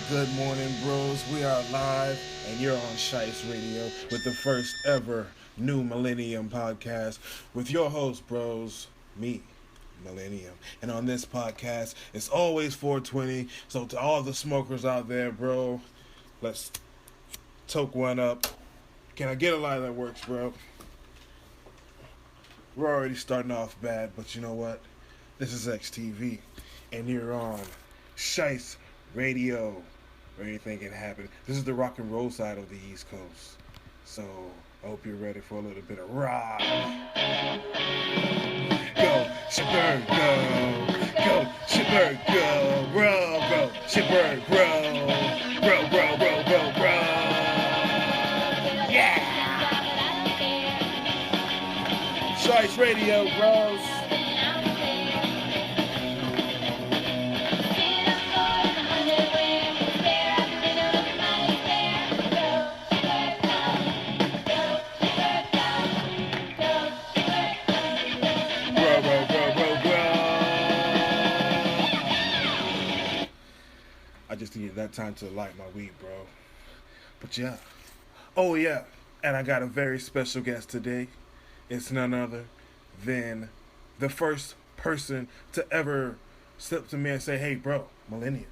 Good morning, bros. We are live, and you're on Shice Radio with the first ever new Millennium podcast with your host, bros, me, Millennium. And on this podcast, it's always 420. So to all the smokers out there, bro, let's toke one up. Can I get a line that works, bro? We're already starting off bad, but you know what? This is XTV, and you're on Shice Radio, where anything can happen. This is the rock and roll side of the East Coast. So, I hope you're ready for a little bit of rock. Go, Shibbird, go. Go, Shibird, go. Bro, Shibird, bro. Bro. Yeah! Shice Radio, bros. I just needed that time to light my weed, bro. But yeah. Oh, yeah. And I got a very special guest today. It's none other than the first person to ever step to me and say, hey, bro, Millennium,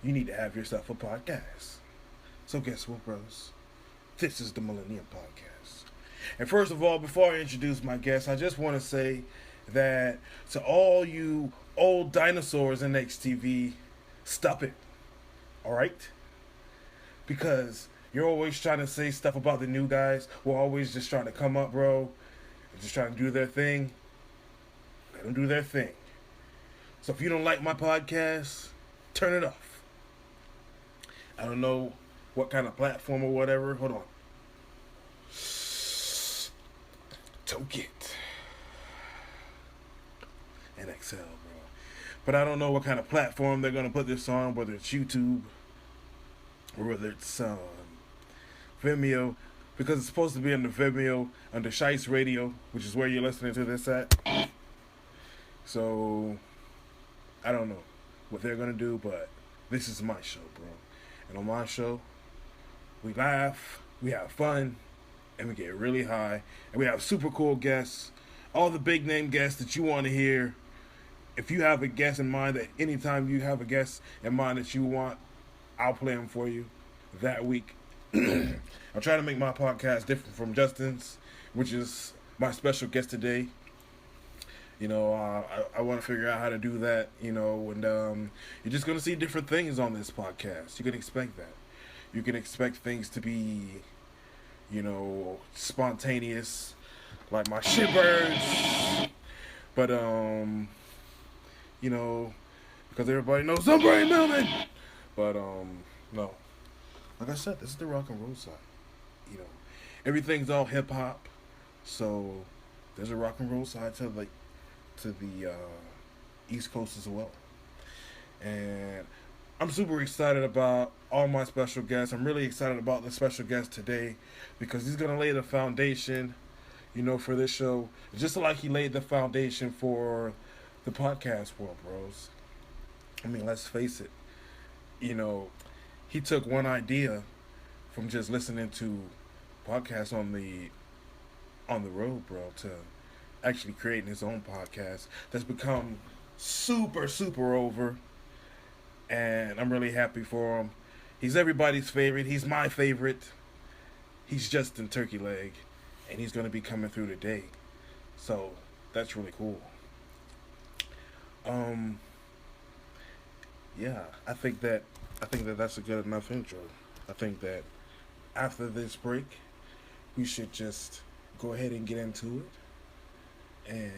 you need to have yourself a podcast. So guess what, bros? This is the Millennium Podcast. And first of all, before I introduce my guest, I just want to say that to all you old dinosaurs in XTV, stop it. All right? Because you're always trying to say stuff about the new guys. We're always just trying to come up, bro. Just trying to do their thing. Let them do their thing. So if you don't like my podcast, turn it off. I don't know what kind of platform or whatever. Hold on. Toke it. And Excel, bro. But I don't know what kind of platform they're going to put this on, whether it's YouTube or whether it's Vimeo, because it's supposed to be under Vimeo, under Shice Radio, which is where you're listening to this at. So, I don't know what they're going to do, but this is my show, bro. And on my show, we laugh, we have fun, and we get really high, and we have super cool guests, all the big name guests that you want to hear. If you have a guest in mind, that anytime you have a guest in mind that you want, I'll play them for you that week. I'm trying to make my podcast different from Justin's, which is my special guest today. You know, I want to figure out how to do that, you know, and you're just going to see different things on this podcast. You can expect that. You can expect things to be, you know, spontaneous, like my shitbirds. But, you know, because everybody knows I'm Brian Millman. But, no. Like I said, this is the rock and roll side. You know, everything's all hip hop. So, there's a rock and roll side to the East Coast as well. And I'm super excited about all my special guests. I'm really excited about the special guest today because he's going to lay the foundation, you know, for this show. Just like he laid the foundation for the podcast world, bros. I mean, let's face it. You know, he took one idea from just listening to podcasts on the road, bro, to actually creating his own podcast that's become super, super over. And I'm really happy for him. He's everybody's favorite. He's my favorite. He's Justin Turkey Leg. And he's going to be coming through today. So, that's really cool. Yeah, I think that that's a good enough intro. I think that after this break, we should just go ahead and get into it and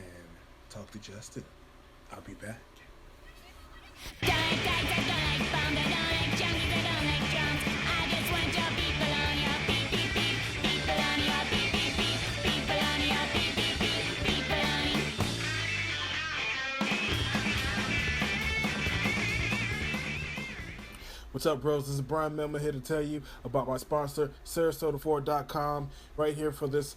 talk to Justin. I'll be back. What's up, bros? This is Brian Millman here to tell you about my sponsor, Sarasota4.com, right here for this,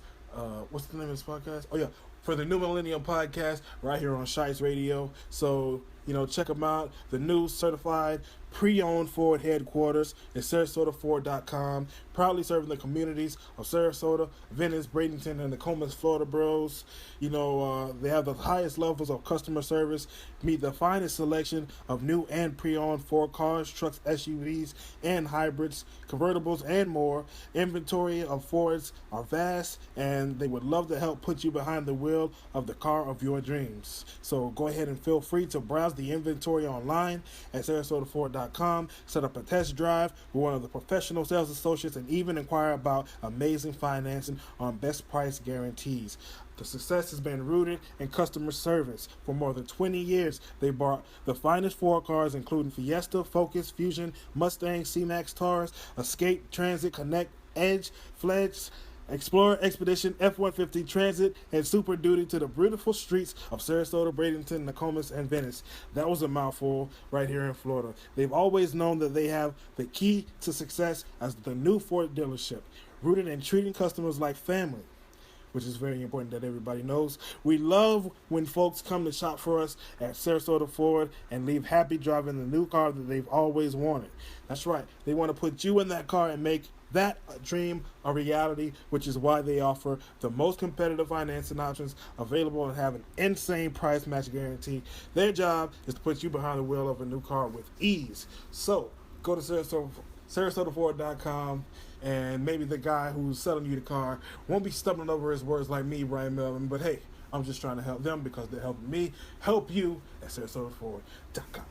what's the name of this podcast? Oh, yeah, for the New Millennium Podcast, right here on Shice Radio. So, you know, check them out. The new certified pre-owned Ford headquarters at SarasotaFord.com, proudly serving the communities of Sarasota, Venice, Bradenton, and the Comas, Florida boroughs. They have the highest levels of customer service, meet the finest selection of new and pre-owned Ford cars, trucks, SUVs, and hybrids, convertibles, and more. Inventory of Fords are vast, and they would love to help put you behind the wheel of the car of your dreams. So go ahead and feel free to browse the inventory online at SarasotaFord.com, set up a test drive with one of the professional sales associates, and even inquire about amazing financing on best price guarantees. The success has been rooted in customer service. For more than 20 years, they bought the finest Ford cars, including Fiesta, Focus, Fusion, Mustang, C-Max, Taurus, Escape, Transit, Connect, Edge, Fledge, Explorer, Expedition, F-150, Transit, and Super Duty to the beautiful streets of Sarasota, Bradenton, Nokomis, and Venice. That was a mouthful right here in Florida. They've always known that they have the key to success as the new Ford dealership, rooted in treating customers like family, which is very important that everybody knows. We love when folks come to shop for us at Sarasota Ford and leave happy driving the new car that they've always wanted. That's right. They want to put you in that car and make that dream a reality, which is why they offer the most competitive financing options available and have an insane price match guarantee. Their job is to put you behind the wheel of a new car with ease. So go to SarasotaFord.com, and maybe the guy who's selling you the car won't be stumbling over his words like me, Brian Melvin. But hey, I'm just trying to help them because they're helping me help you at SarasotaFord.com.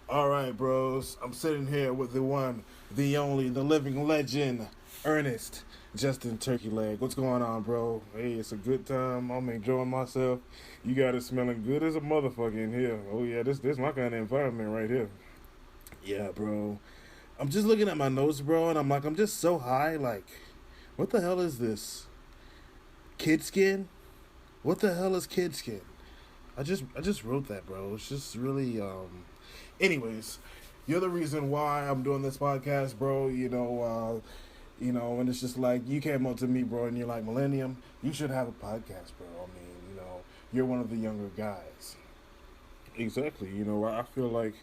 All right, bros. I'm sitting here with the one, the only, the living legend, Ernest Justin Turkey Leg. What's going on, bro? Hey, it's a good time. I'm enjoying myself. You got it smelling good as a motherfucker in here. Oh yeah, this my kind of environment right here. Yeah, bro. I'm just looking at my nose, bro, and I'm like, I'm just so high. Like, what the hell is this? Kid skin? What the hell is kid skin? I just wrote that, bro. It's just really Anyways, you're the reason why I'm doing this podcast, bro. And it's just like you came up to me, bro, and you're like, Millennium, you should have a podcast, bro. I mean, you're one of the younger guys. Exactly. I feel like,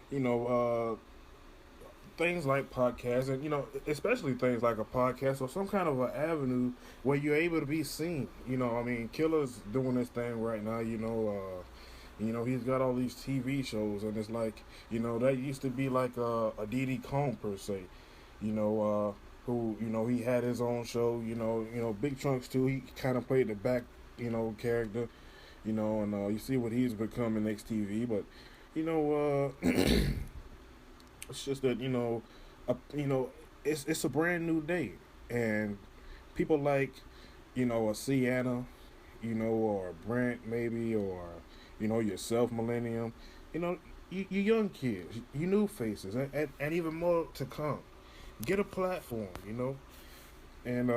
you know, things like podcasts, and especially things like a podcast or some kind of an avenue where you're able to be seen. Killer's doing this thing right now. He's got all these TV shows, and it's like, that used to be like a Diddy Kong per se. Who he had his own show. Big Trunks too. He kind of played the back, character. And you see what he's become in XTV, but it's just that it's a brand new day, and people like a Sienna, or a Brent maybe, or yourself, Millennium, you young kids, you new faces, and even more to come. Get a platform, and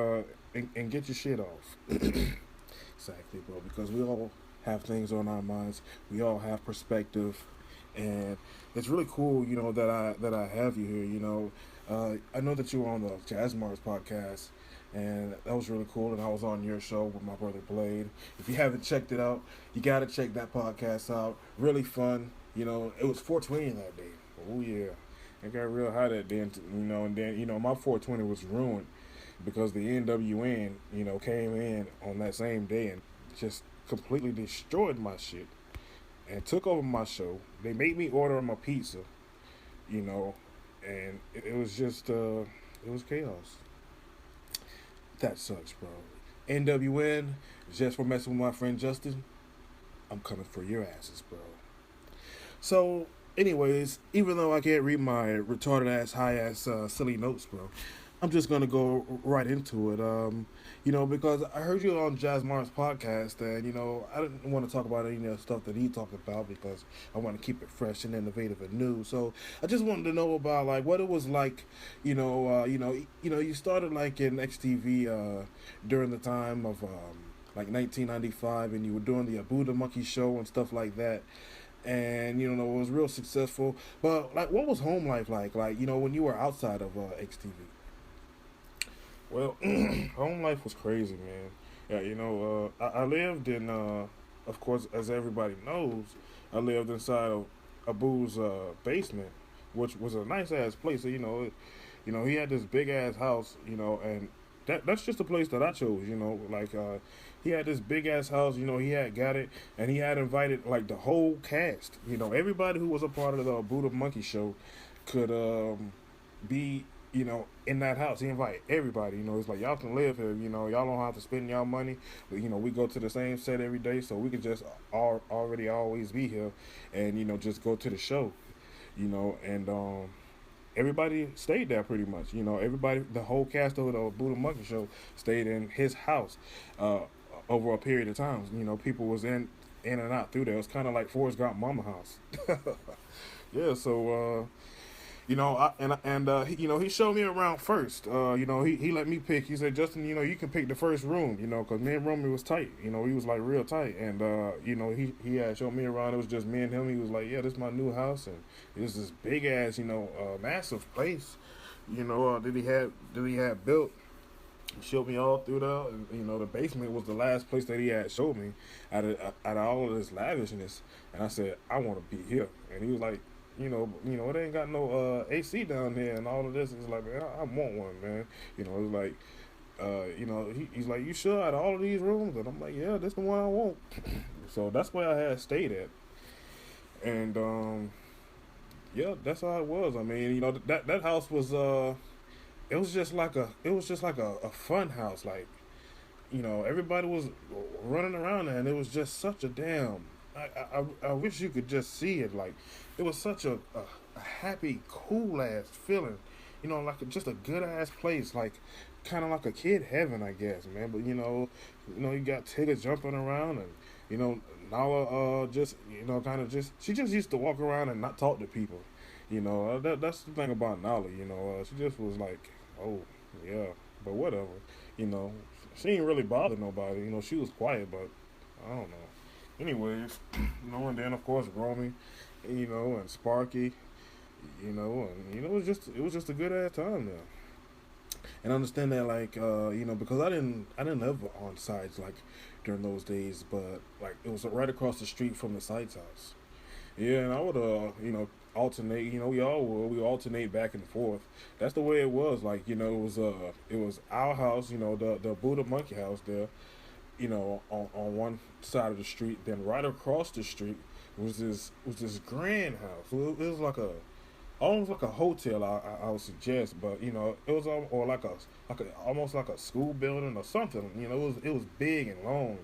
get your shit off. Exactly, bro. Because we all have things on our minds. We all have perspective, and it's really cool, that I have you here. I know that you were on the Jazz Mars podcast, and that was really cool. And I was on your show with my brother Blade. If you haven't checked it out, you gotta check that podcast out. Really fun. It was 420 that day. Oh yeah, it got real hot that day. And then my 420 was ruined because the NWN came in on that same day and just completely destroyed my shit and took over my show. They made me order my pizza, and it was just it was chaos. That sucks, bro. NWN, just for messing with my friend Justin, I'm coming for your asses, bro. So, anyways, even though I can't read my retarded ass, high ass, silly notes, bro, I'm just gonna go right into it. Because I heard you on Jazz Mars podcast, and I didn't want to talk about any of the stuff that he talked about because I want to keep it fresh and innovative and new. So I just wanted to know about like what it was like. You started like in XTV during the time of like 1995, and you were doing the Abu the Monkey show and stuff like that. And it was real successful. But like, what was home life like? Like, when you were outside of XTV? Well, home life was crazy, man. Yeah, I lived in, of course, as everybody knows, I lived inside of Abu's basement, which was a nice ass place. So, he had this big ass house, and that's just the place that I chose. Like he had this big ass house. He had got it, and he had invited like the whole cast. Everybody who was a part of the Buddha Monkey Show could be in that house. He invited everybody. It's like y'all can live here. Y'all don't have to spend y'all money. But we go to the same set every day, so we could just already always be here, and just go to the show. And everybody stayed there pretty much. Everybody, the whole cast of the Buddha Monkey Show stayed in his house uh, over a period of time. People was in and out through there. It was kind of like Forrest Gump Mama House. Yeah, so he showed me around first. He let me pick. He said, Justin, you can pick the first room. Because me and Romy was tight. He was like real tight, and he had showed me around. It was just me and him. He was like, yeah, this is my new house, and it's this big ass, massive place. That he had built. He showed me all through there. And, the basement was the last place that he had showed me out of all of this lavishness. And I said, I want to be here. And he was like, it ain't got no AC down here and all of this. He's like, man, I want one, man. It's like, he's like, you sure out of all of these rooms? And I'm like, yeah, this the one I want. So that's where I had stayed at. And yeah, that's how it was. I mean, that house was it was just like a fun house. Like, everybody was running around there, and it was just such a damn. I wish you could just see it. Like, it was such a happy, cool ass feeling. Like just a good ass place. Like, kind of like a kid heaven, I guess, man. But you got Tigger jumping around, and Nala just kind of just she just used to walk around and not talk to people. That's the thing about Nala. She just was like, oh yeah, but whatever. You know, she ain't really bother nobody. She was quiet, but I don't know. Anyways, and then of course Romy, and Sparky, it was just a good ass time there. And I understand that, like, because I didn't live on sites like during those days, but like it was right across the street from the site's house. Yeah, and I would alternate. We alternate back and forth. That's the way it was. Like, it was our house. The Buddha Monkey House there. On one side of the street. Then right across the street was this grand house. It was like a almost like a hotel. I would suggest, but it was or like a almost like a school building or something. It was big and long.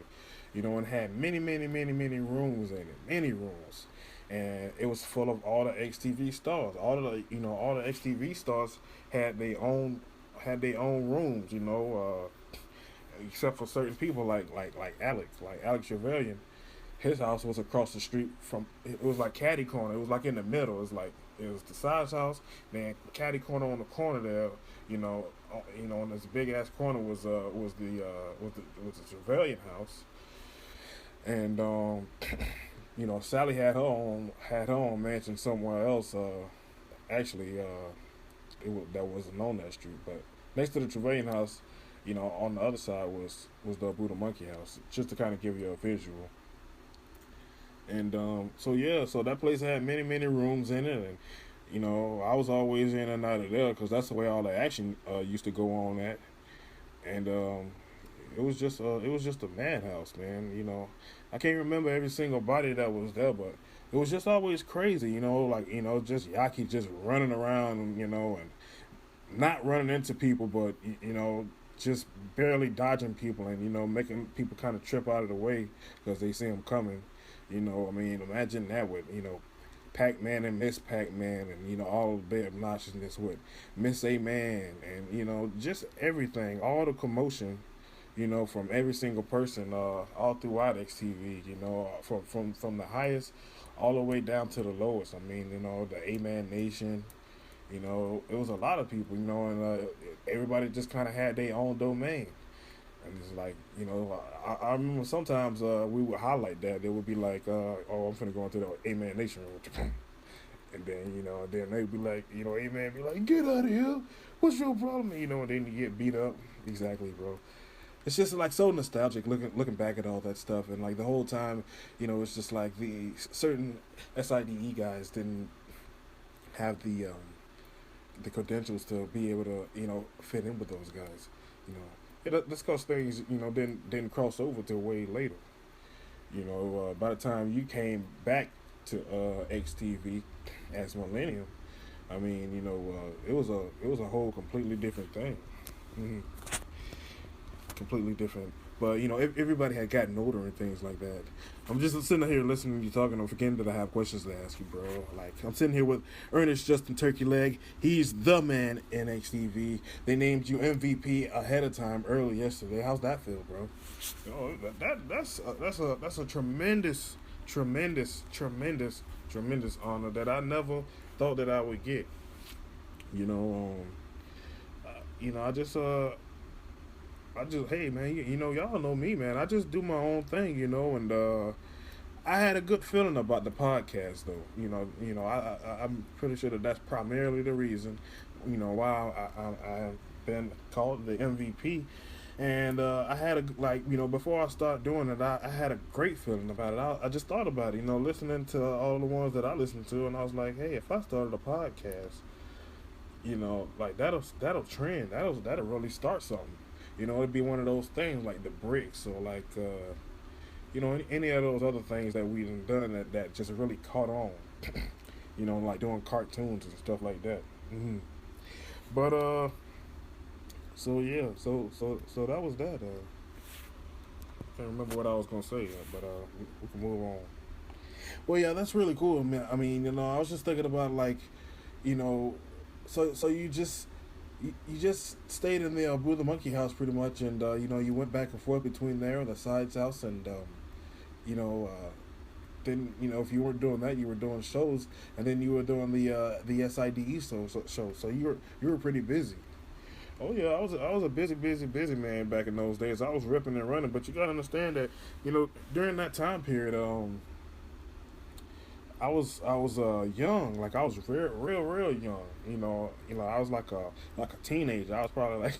And had many many many many rooms in it, many rooms, and it was full of all the XTV stars. All the XTV stars had their own rooms. Except for certain people like Alex Trevelyan. His house was across the street from. It was like Caddy Corner. It was like in the middle. It was the size house. Then Caddy Corner on the corner there. On this big ass corner was the Trevelyan house. And Sally had her own mansion somewhere else. Actually, that wasn't on that street, but next to the Trevelyan house, on the other side was the Buddha Monkey House, just to kind of give you a visual. And so that place had many many rooms in it, and I was always in and out of there because that's the way all the action used to go on at. And it was just a madhouse, man. I can't remember every single body that was there, but it was just always crazy. Like just Yaki just running around, and not running into people, but just barely dodging people, and making people kind of trip out of the way because they see him coming. I mean, imagine that with Pac-Man and Miss Pac-Man, and all the obnoxiousness with Miss A-Man, and just everything, all the commotion, from every single person, all throughout XTV, from the highest all the way down to the lowest. I mean, the A-Man Nation. It was a lot of people, and everybody just kind of had their own domain. And it's like, I remember sometimes we would highlight that. They would be like, oh, I'm finna go into the A-Man Nation room. And then they'd be like, A-Man be like, get out of here. What's your problem? And then you get beat up. Exactly, bro. it's just like so nostalgic looking back at all that stuff, and like the whole time, it's just like the certain SIDE guys didn't have the credentials to be able to fit in with those guys. That's because things didn't cross over till way later. By the time you came back to XTV as Millennium, I mean, it was a whole completely different thing. Mm-hmm. Completely different. But everybody had gotten older and things like that. I'm just sitting here listening to you talking. I'm forgetting that I have questions to ask you, bro. Like I'm sitting here with Ernest Justin Turkey Leg. He's the man in HTV. They named you MVP ahead of time early yesterday. How's that feel, bro? That's a tremendous, tremendous honor that I never thought that I would get. You know, I just, hey man, y'all know me, man. I just do my own thing, and I had a good feeling about the podcast, though. I'm pretty sure that's primarily the reason, why I've been called the MVP. And I had before I start doing it, I had a great feeling about it. I just thought about it, listening to all the ones that I listened to, and I was like, hey, if I started a podcast, like that'll trend, that'll really start something. It'd be one of those things like the bricks or like, any of those other things that we've done that just really caught on. Like doing cartoons and stuff like that. Mm-hmm. But so yeah, so that was that. Can't remember what I was gonna say, but we can move on. Well, yeah, that's really cool, man. I mean, I was just thinking about like, so you just stayed in the Blue the Monkey house pretty much, and you went back and forth between there and the sides house, and then if you weren't doing that, you were doing shows, and then you were doing the SIDE show. So you were pretty busy. Oh yeah, I was a busy man back in those days. I was ripping and running, but you gotta understand that during that time period, I was young, like I was real young. I was like a teenager. I was probably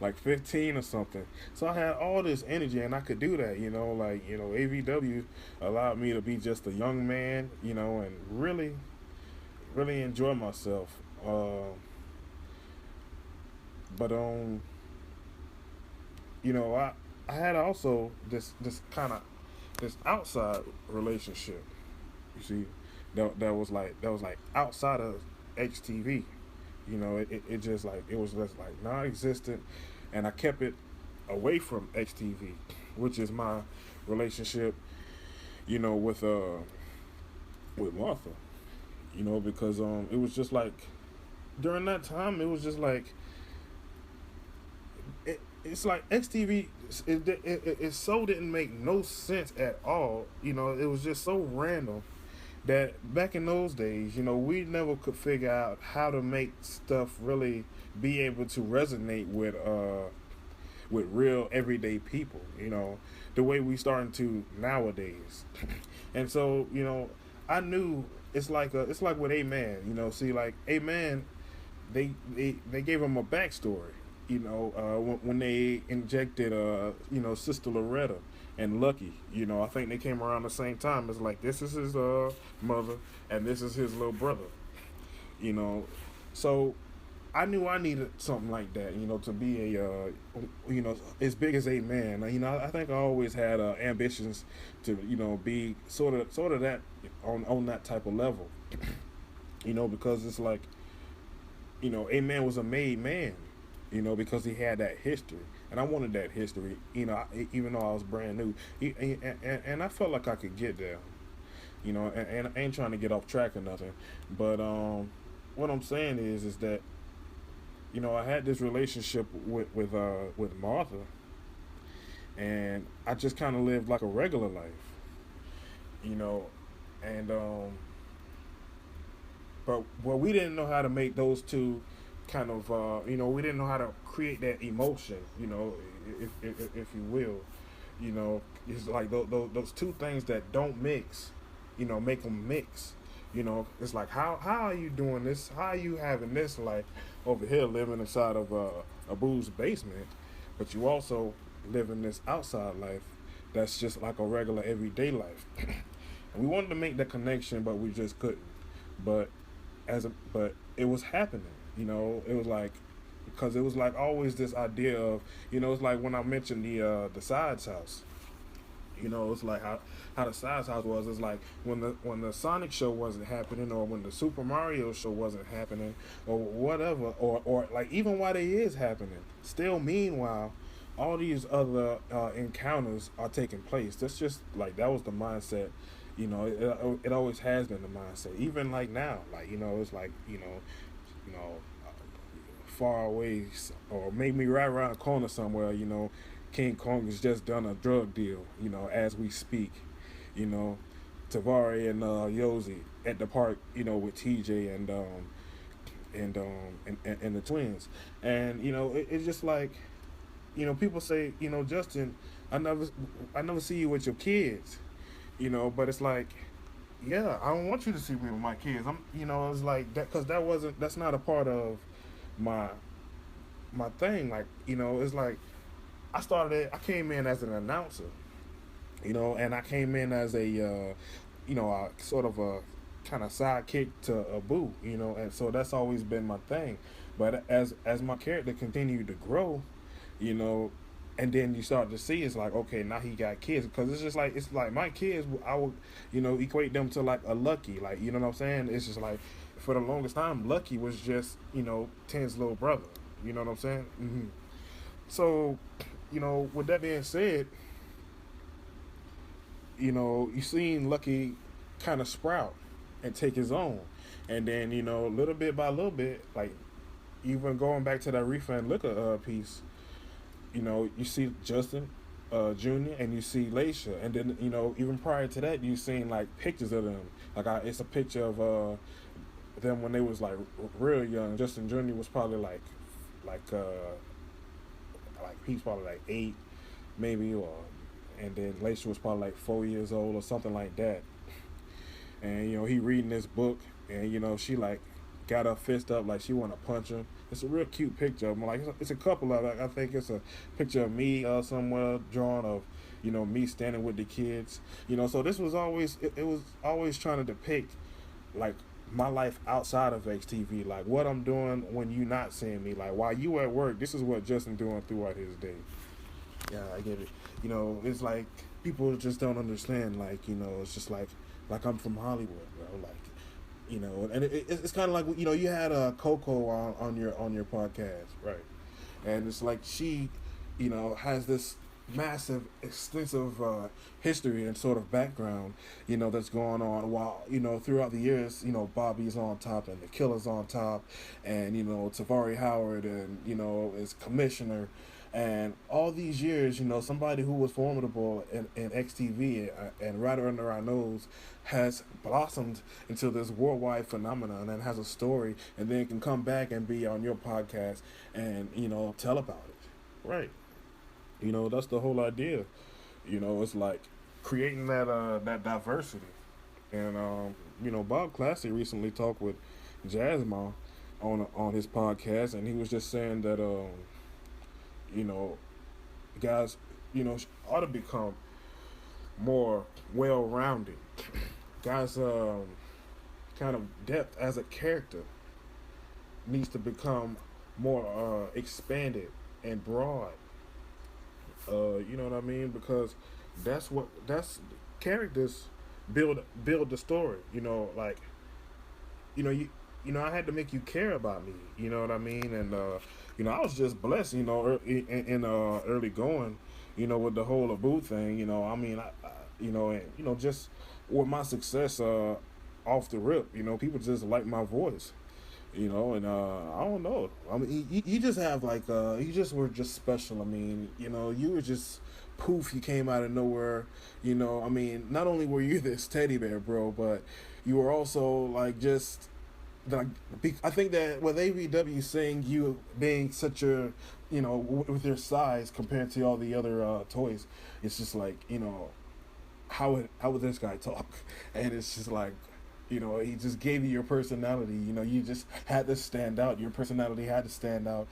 like 15 or something. So I had all this energy, and I could do that. AVW allowed me to be just a young man. And really enjoy myself. But I had also this kind of this outside relationship. You see, that was like outside of HTV. It just like it was just like non-existent, and I kept it away from HTV, which is my relationship. With Martha. Because it was just like during that time it was just like it's like XTV. It so didn't make no sense at all. It was just so random that back in those days, we never could figure out how to make stuff really be able to resonate with real everyday people. The way we starting to nowadays. And so I knew it's like with A-Man. See, like A-Man, they gave him a backstory. When they injected Sister Loretta and Lucky, I think they came around the same time. It's like this is his mother and this is his little brother. So I knew I needed something like that, to be a as big as A-Man. I think I always had ambitions to be sort of that on that type of level. Because it's like A-Man was a made man. Because he had that history, and I wanted that history. Even though I was brand new, and I felt like I could get there. And I ain't trying to get off track or nothing, but what I'm saying is that I had this relationship with Martha, and I just kind of lived like a regular life. And but we didn't know how to make those two kind of we didn't know how to create that emotion, if you will. It's like those two things that don't mix, make them mix. It's like how are you doing this? How are you having this life over here living inside of a boo's basement, but you also living this outside life that's just like a regular everyday life. And we wanted to make that connection, but we just couldn't. But but it was happening. It was like, because it was like always this idea of, it's like when I mentioned the sides house. It's like how the size house was. It's like when the Sonic show wasn't happening, or when the Super Mario show wasn't happening, or whatever, or like even while they is happening, still meanwhile, all these other encounters are taking place. That's just like that was the mindset. It always has been the mindset. Even like now, like it's like you know, far away, or maybe right around the corner somewhere. King Kong has just done a drug deal, as we speak. You know, Tavari and Yosi at the park, with TJ and the twins. And, it's just like, people say, Justin, I never I never see you with your kids, but it's like, yeah, I don't want you to see me with my kids. It's like that, because that's not a part of my thing. Like, it's like I came in as an announcer, and I came in as a sort of a kind of sidekick to Abu, and so that's always been my thing. But as my character continued to grow, you know, and then you start to see it's like, okay, now he got kids, because it's like my kids, I would, equate them to like a Lucky, like, you know what I'm saying? It's just like, for the longest time, Lucky was just, Ten's little brother, you know what I'm saying? So, with that being said, you seen Lucky kind of sprout and take his own, and then little bit by little bit, like even going back to that Reefer and Liquor piece, you see Justin Jr. and you see Laisha, and then even prior to that, you seen like pictures of them. Like it's a picture of them when they was like real young. Justin Jr. was probably like he's probably like 8, maybe, or and then Laisha was probably like 4 years old or something like that. And he reading this book, and she like got her fist up like she want to punch him. It's a real cute picture of him. Like it's a couple of, I think it's a picture of me somewhere drawn of me standing with the kids. So this was always it was always trying to depict like my life outside of HTV, like what I'm doing when you not seeing me. Like while you at work, this is what Justin doing throughout his day. Yeah, I get it. It's like people just don't understand. Like it's just like I'm from Hollywood, bro. Like and it's kind of like you had Coco on your podcast, right? And it's like she has this massive, extensive history and sort of background, that's going on. While throughout the years, Bobby's on top and the Killer's on top, and Tavari Howard and is commissioner, and all these years, somebody who was formidable in XTV and right under our nose has blossomed into this worldwide phenomenon and has a story, and then can come back and be on your podcast and tell about it, right? That's the whole idea. It's like creating that diversity. And Bob Classy recently talked with Jasmine on his podcast, and he was just saying that you know guys ought to become more well-rounded. Guys kind of depth as a character needs to become more expanded and broad. You know what I mean? Because that's characters build the story. Like I had to make you care about me. You know what I mean? And I was just blessed. In early going. With the whole Abu thing. I mean, and just with my success off the rip. People just like my voice. And I don't know. I mean, you just have like you just were just special. I mean, you were just poof. You came out of nowhere. I mean, not only were you this teddy bear, bro, but you were also like just like. I think that with AVW saying you being such a, with your size compared to all the other toys, it's just like how would this guy talk, and it's just like. He just gave you your personality. You just had to stand out. Your personality had to stand out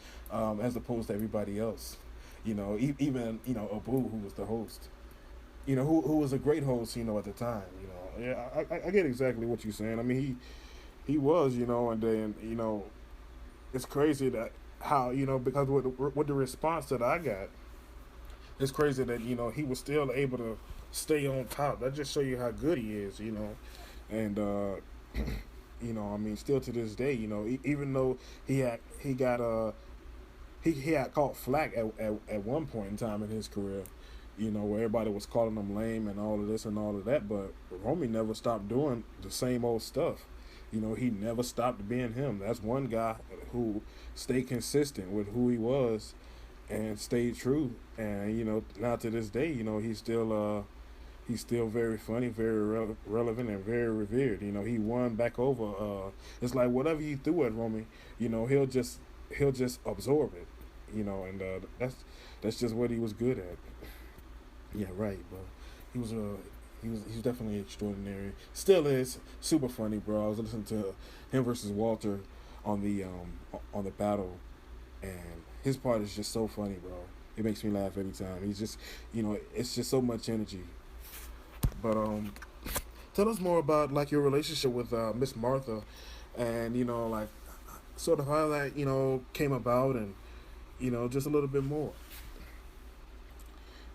as opposed to everybody else. Even Abu, who was the host, who was a great host, at the time. Yeah, I get exactly what you're saying. I mean, he was, and then it's crazy that how because with the response that I got, it's crazy that he was still able to stay on top. That just show you how good he is, and I mean, still to this day, even though he got he had caught flack at one point in time in his career, where everybody was calling him lame and all of this and all of that, but Romy never stopped doing the same old stuff. He never stopped being him. That's one guy who stayed consistent with who he was and stayed true. And now to this day, he's still very funny, very relevant, and very revered. He won back over. It's like whatever you threw at Romy, he'll just absorb it. And that's just what he was good at. Yeah, right, bro. He was he was definitely extraordinary. Still is super funny, bro. I was listening to him versus Walter on the battle, and his part is just so funny, bro. It makes me laugh every time. He's just, it's just so much energy. But tell us more about like your relationship with Miss Martha, and like sort of how that came about, and just a little bit more.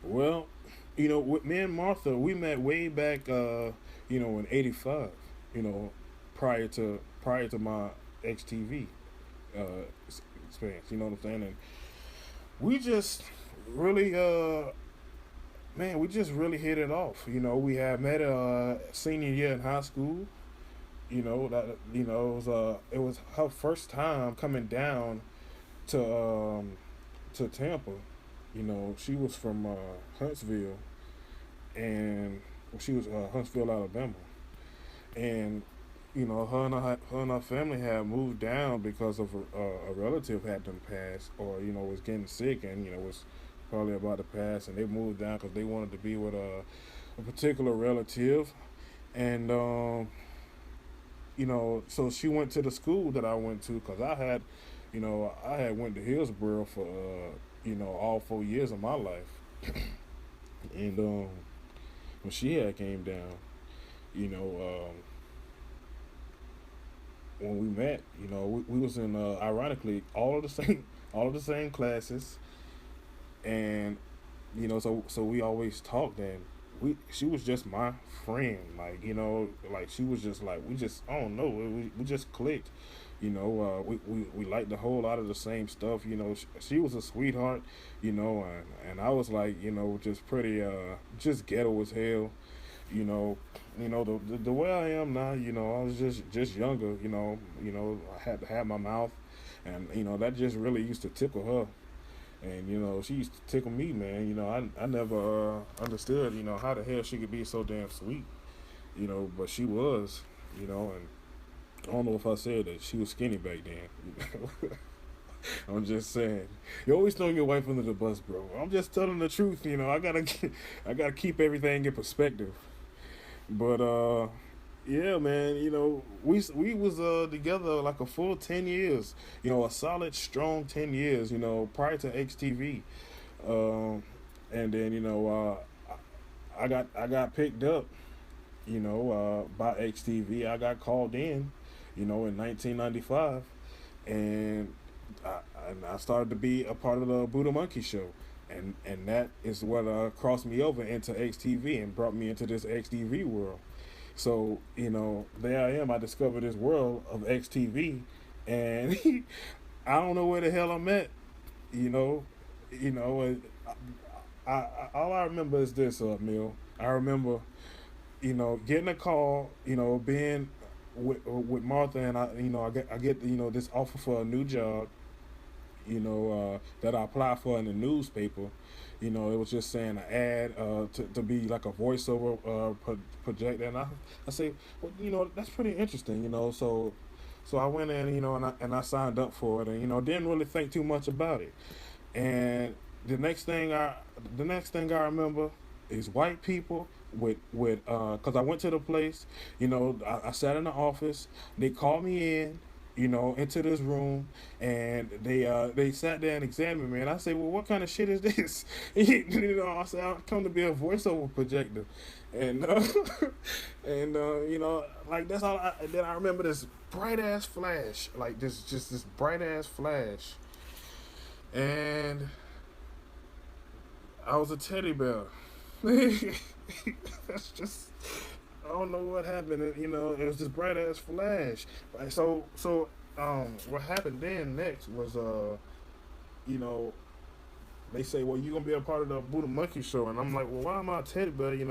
Well, with me and Martha, we met way back, in '85. You know, prior to my XTV uh, experience. You know what I'm saying? And we just really, man, we just really hit it off. We had met senior year in high school. It was her first time coming down to Tampa. She was from Huntsville, and she was Huntsville, Alabama, and her and her family had moved down because of a relative had them passed, or was getting sick, and was probably about to pass, and they moved down because they wanted to be with a particular relative, and so she went to the school that I went to because I had went to Hillsboro for all 4 years of my life, and when she had came down, you know, when we met, we was in ironically all of the same all of the same classes, and so we always talked, and she was just my friend, like like she was just like, we just, I don't know, we just clicked. We liked a whole lot of the same stuff. She was a sweetheart, and I was like, just pretty, just ghetto as hell. The way I am now, I was just younger. I had to have my mouth, and that just really used to tickle her, and she used to tickle me, man. I never understood, how the hell she could be so damn sweet, but she was, and I don't know if I said that she was skinny back then. I'm just saying. You always throwing your wife under the bus, bro. I'm just telling the truth. I gotta keep everything in perspective. But yeah, man. We was together like a full 10 years. A solid, strong 10 years. Prior to XTV, and then I got picked up. By XTV. I got called in 1995, and I started to be a part of the Buddha Monkey Show, and that is what crossed me over into XTV and brought me into this XTV world. So there I am. I discovered this world of XTV, and I don't know where the hell I'm at. You know, and all I remember is this, Mill. I remember, getting a call, being with Martha, and I get this offer for a new job, that I applied for in the newspaper. It was just saying an ad to be like a voiceover projector, and I say, well, that's pretty interesting, so I went in, and I signed up for it, and didn't really think too much about it, and the next thing I remember is white people because I went to the place, I sat in the office, they called me in, into this room, and they sat there and examined me. And I say, well, what kind of shit is this? I said, I come to be a voiceover projector, and and like that's all. Then I remember this bright ass flash, like this bright ass flash, and I was a teddy bear. That's just, I don't know what happened. It was this bright ass flash. Like, what happened then next was you know, they say, well, you gonna be a part of the Buddha Monkey show, and I'm like, well, why am I a teddy bear? They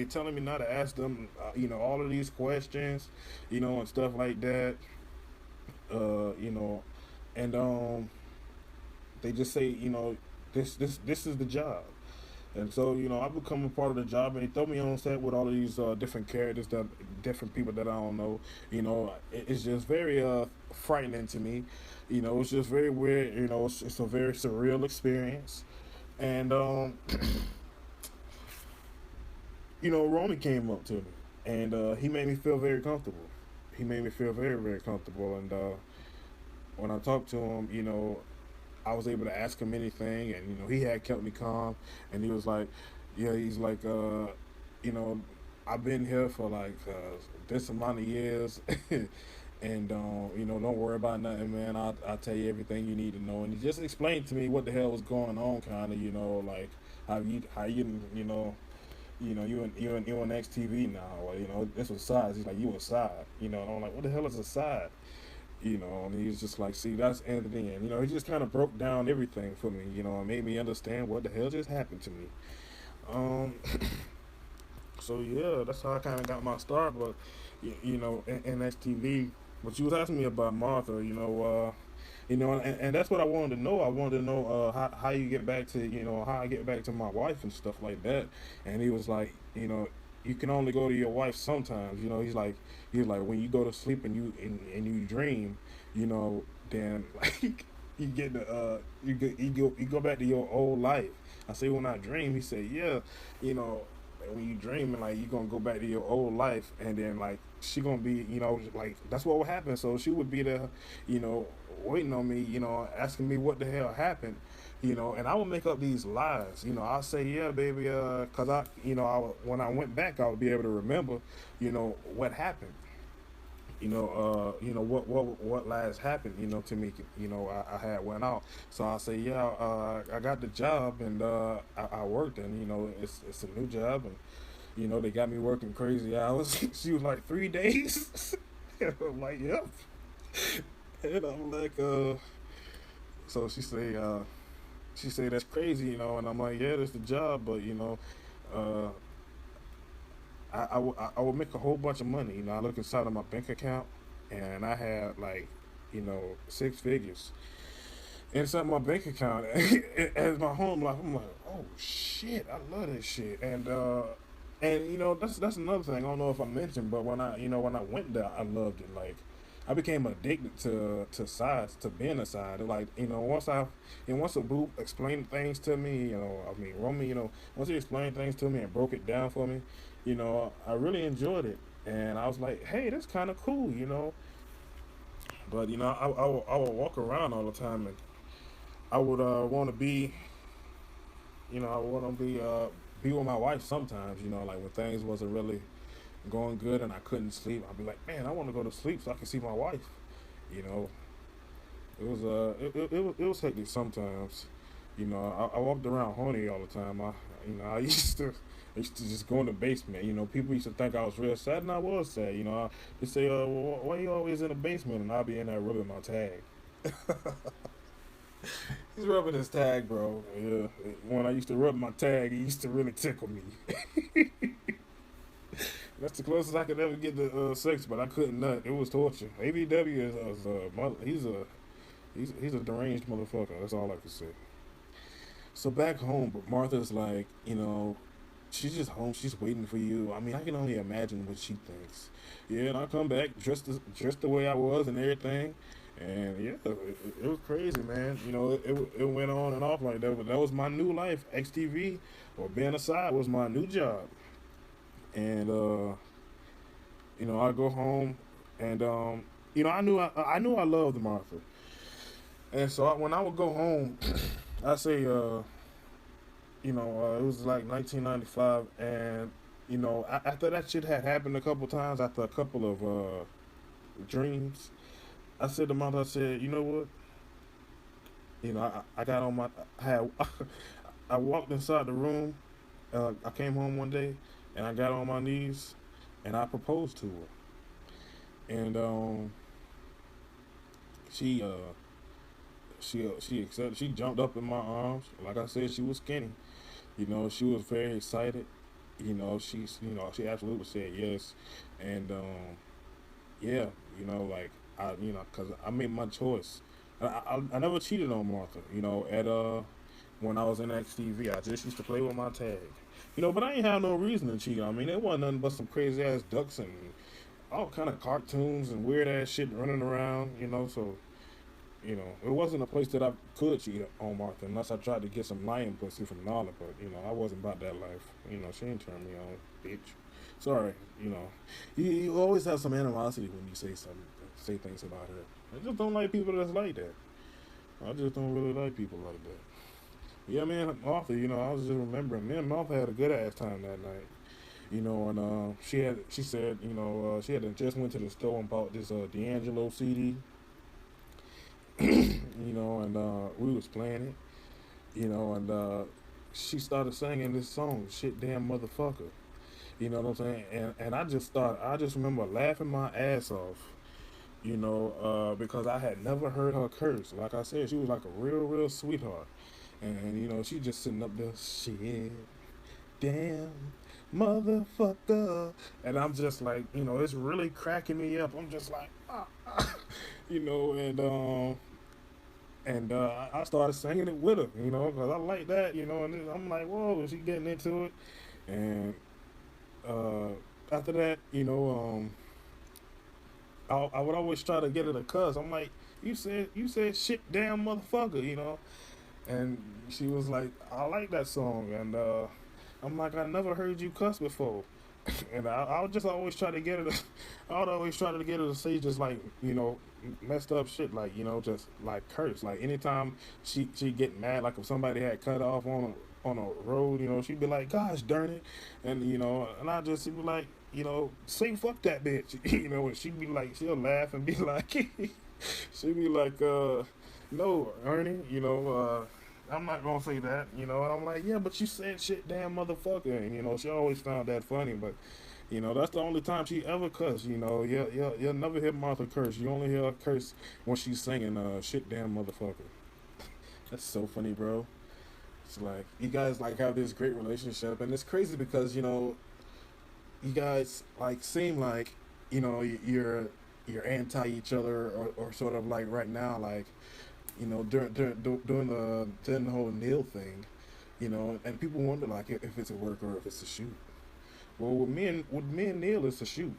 telling me not to ask them, all of these questions, and stuff like that. Uh, you know, and they just say, this is the job. And so, I become a part of the job, and they throw me on set with all of these different characters, that different people that I don't know. It's just very frightening to me. It's just very weird. It's a very surreal experience. And Romy came up to me, and he made me feel very comfortable. He made me feel very, very comfortable. And when I talked to him, I was able to ask him anything, and he had kept me calm, and he was like, yeah, he's like, you know, I've been here for like this amount of years, and don't worry about nothing, man. I'll tell you everything you need to know, and he just explained to me what the hell was going on, kind of, like how you you on XTV now, or this was size. He's like, you a side, and I'm like, what the hell is a side? And he was just like, see, that's Anthony. And, he just kind of broke down everything for me, and made me understand what the hell just happened to me. Um, so, yeah, that's how I kind of got my start. But, in XTV. But you was asking me about Martha, and that's what I wanted to know. I wanted to know how you get back to, how I get back to my wife and stuff like that. And he was like, you can only go to your wife sometimes. He's like when you go to sleep and you dream, then like you get the you go back to your old life. I say when I dream, he said, yeah, when you dream and like you gonna go back to your old life, and then like she gonna be, like that's what would happen. So she would be there, you know, waiting on me, asking me what the hell happened, and I would make up these lies. I'll say, yeah, baby, cause when I went back, I would be able to remember, what happened. What lies happened, to me. I had went out, so I say, yeah, I got the job, and I worked, and it's a new job, and they got me working crazy hours. She was like 3 days. And I'm like, yep. And I'm like, so she say that's crazy, and I'm like, yeah, that's the job, but uh, I would make a whole bunch of money. I look inside of my bank account, and I had like, six figures inside my bank account as my home life. I'm like, oh shit, I love this shit, and that's another thing. I don't know if I mentioned, but when I went there, I loved it. Like, I became addicted to sides, to being a side. Like, once a boo explained things to me, I mean, Romy, once he explained things to me and broke it down for me, I really enjoyed it. And I was like, hey, that's kind of cool. But, I would walk around all the time, and I would want to I want to be with my wife sometimes, like when things wasn't really going good and I couldn't sleep. I'd be like, man, I want to go to sleep so I can see my wife. You know, it was hectic sometimes. I walked around horny all the time. I I used to just go in the basement. People used to think I was real sad, and I was sad. They say, well, why you always in the basement? And I'll be in there rubbing my tag. He's rubbing his tag, bro. Yeah. When I used to rub my tag, he used to really tickle me. That's the closest I could ever get to sex, but I couldn't nut. It was torture. ABW he's a deranged motherfucker. That's all I can say. So back home, but Martha's like, she's just home. She's waiting for you. I mean, I can only imagine what she thinks. Yeah, and I come back dressed the way I was and everything. And yeah, it was crazy, man. It went on and off like that. But that was my new life. XTV or being a side was my new job. And I go home, and I knew I loved Martha, and so when I would go home, I say, it was like 1995, and after that shit had happened a couple times, after a couple of dreams, I said to Martha, I said, you know what, I got on my, I had, I walked inside the room. I came home one day, and I got on my knees, and I proposed to her, and she she accepted. She jumped up in my arms. Like I said, she was skinny. She was very excited. She absolutely said yes, and yeah, like cause I made my choice. I never cheated on Martha. At when I was in XTV, I just used to play with my tag. But I ain't have no reason to cheat. I mean, it wasn't nothing but some crazy ass ducks and all kind of cartoons and weird ass shit running around. So it wasn't a place that I could cheat on Martha unless I tried to get some lion pussy from Nala. But I wasn't about that life. She didn't turn me on, bitch. Sorry. You always have some animosity when you say things about her. I just don't like people that's like that. I just don't really like people like that. Yeah, man, Martha. I was just remembering. Me and Martha had a good ass time that night. And she said, she had just went to the store and bought this D'Angelo CD. And we was playing it, and she started singing this song, "Shit Damn Motherfucker." You know what I'm saying? And I just remember laughing my ass off, because I had never heard her curse. Like I said, she was like a real sweetheart, and she just sitting up there, shit, damn, motherfucker, and I'm just like, it's really cracking me up. I'm just like, and I started singing it with her, because I like that, and then I'm like, whoa, she getting into it, and uh, after that, I would always try to get her to cuss. I'm like, you said shit, damn motherfucker, and she was like, I like that song, and I'm like, I never heard you cuss before. And I would just always try to get her to, I would always try to get her to say just like, messed up shit, like, just like curse. Like anytime she get mad, like if somebody had cut off on a road, she'd be like, gosh darn it. And, and I just be like, say fuck that bitch. And she'd be like, she'll laugh and be like, she'd be like, no, Ernie, I'm not gonna say that, and I'm like, yeah, but you said shit, damn motherfucker, and she always found that funny, but that's the only time she ever cussed. You'll never hear Martha curse. You only hear her curse when she's singing shit, damn motherfucker. That's so funny, bro. It's like you guys like have this great relationship, and it's crazy because you guys like seem like you're anti each other, or sort of like right now, like during the whole Neil thing, and people wonder like if it's a work or if it's a shoot. Well, with me and Neil, it's a shoot.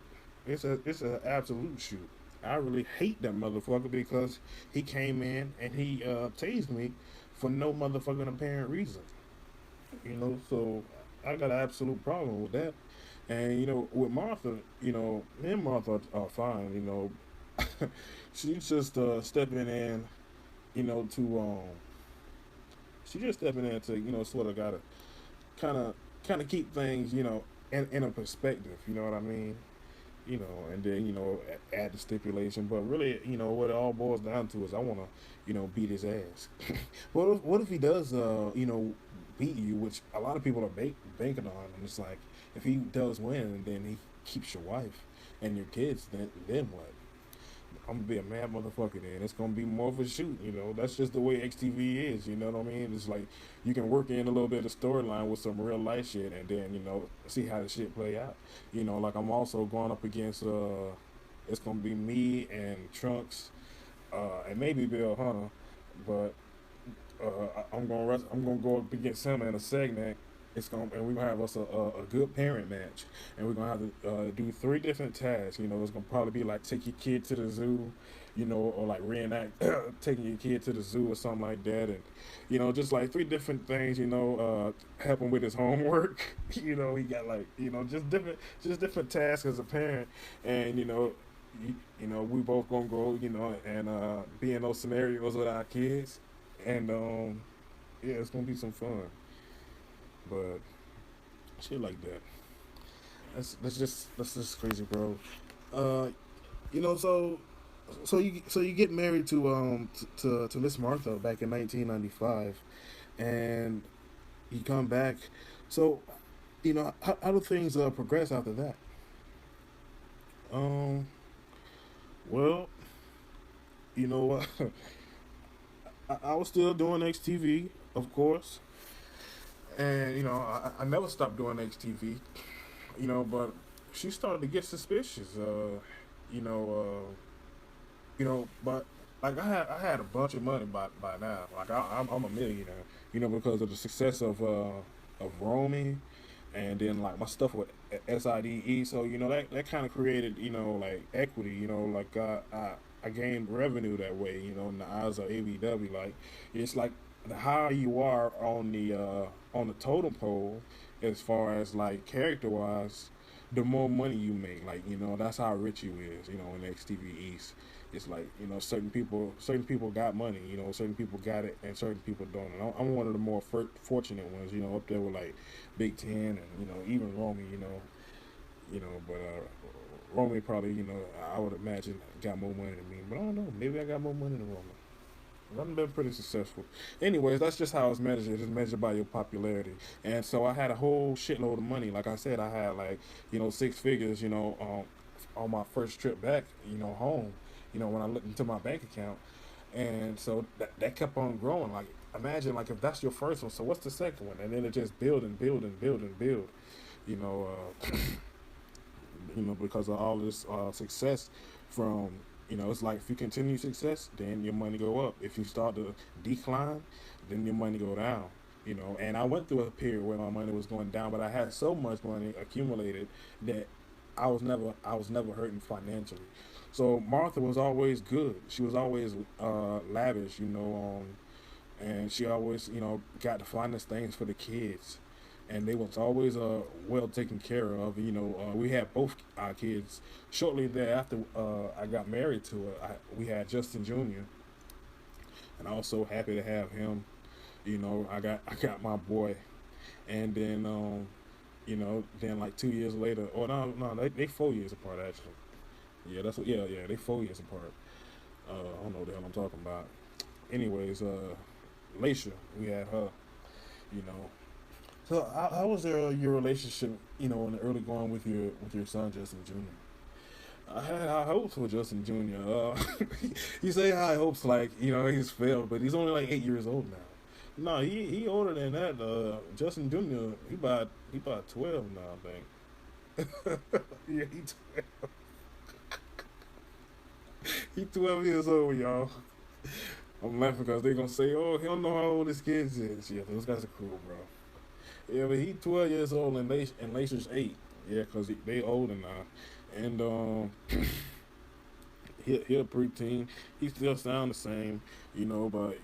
It's a absolute shoot. I really hate that motherfucker because he came in and he tased me for no motherfucking apparent reason. So I got an absolute problem with that. And with Martha, me and Martha are fine. She's just stepping in, to she just stepping in to sort of gotta kind of keep things in a perspective. You know what I mean? And then add the stipulation. But really, what it all boils down to is I want to beat his ass. What if he does beat you, which a lot of people are banking on, and it's like if he does win and then he keeps your wife and your kids, then what? I'm gonna be a mad motherfucker then. It's gonna be more of a shoot, That's just the way XTV is, you know what I mean? It's like you can work in a little bit of storyline with some real life shit and then, see how the shit play out. Like I'm also going up against it's gonna be me and Trunks, and maybe Bill Hunter, but I'm gonna go up against him in a segment. And we're gonna have us a good parent match, and we're gonna have to do three different tasks. It's gonna probably be like take your kid to the zoo, or like reenact taking your kid to the zoo or something like that, and just like three different things. Help him with his homework. He got like just different tasks as a parent, and we both gonna go, and be in those scenarios with our kids, and yeah, it's gonna be some fun. But shit like that, that's just crazy, bro. Uh, so you get married to Miss Martha back in 1995, and you come back. So, how do things progress after that? Um, well, you know what? I was still doing XTV, of course, and I never stopped doing XTV. But she started to get suspicious. You know, but like I had a bunch of money by now. Like I'm a millionaire. Because of the success of roaming, and then like my stuff with SIDE. So that kind of created like equity. Like I gained revenue that way. In the eyes of ABW. Like it's like the higher you are on the totem pole, as far as like character wise, the more money you make. Like that's how rich you is. In XTV East, it's like certain people got money. Certain people got it, and certain people don't. And I'm one of the more fortunate ones. Up there with like Big Ten, and even Romy. But Romy probably I would imagine got more money than me. But I don't know. Maybe I got more money than Romy. I've been pretty successful. Anyways, that's just how it's measured. It's measured by your popularity. And so I had a whole shitload of money. Like I said, I had like, six figures, on my first trip back, home, when I looked into my bank account. And so that kept on growing. Like, imagine, like, if that's your first one, so what's the second one? And then it just build and build and build and build, you know, because of all this success from it's like if you continue success, then your money go up. If you start to decline, then your money go down. And I went through a period where my money was going down, but I had so much money accumulated that I was never hurting financially. So Martha was always good. She was always lavish, and she always got the finest things for the kids, and they was always well taken care of. We had both our kids. Shortly thereafter, I got married to her. We had Justin Jr., and I was so happy to have him. I got my boy, and then like 2 years later, or no, they 4 years apart actually. Yeah, yeah, they 4 years apart. I don't know what the hell I'm talking about. Anyways, Laisha, we had her. You know, So how was your relationship, in the early going with your son Justin Jr.? I had high hopes for Justin Jr. You say high hopes like he's failed, but he's only like 8 years old now. No, he older than that. Justin Jr. He about 12 now, I think. Yeah, he 12 years old, y'all. I'm laughing because they're gonna say, "Oh, he don't know how old his kids is." Yeah, those guys are cool, bro. Yeah, but he 12 years old and Lacer's 8. Yeah, cause they older now, and he a preteen. He still sound the same, but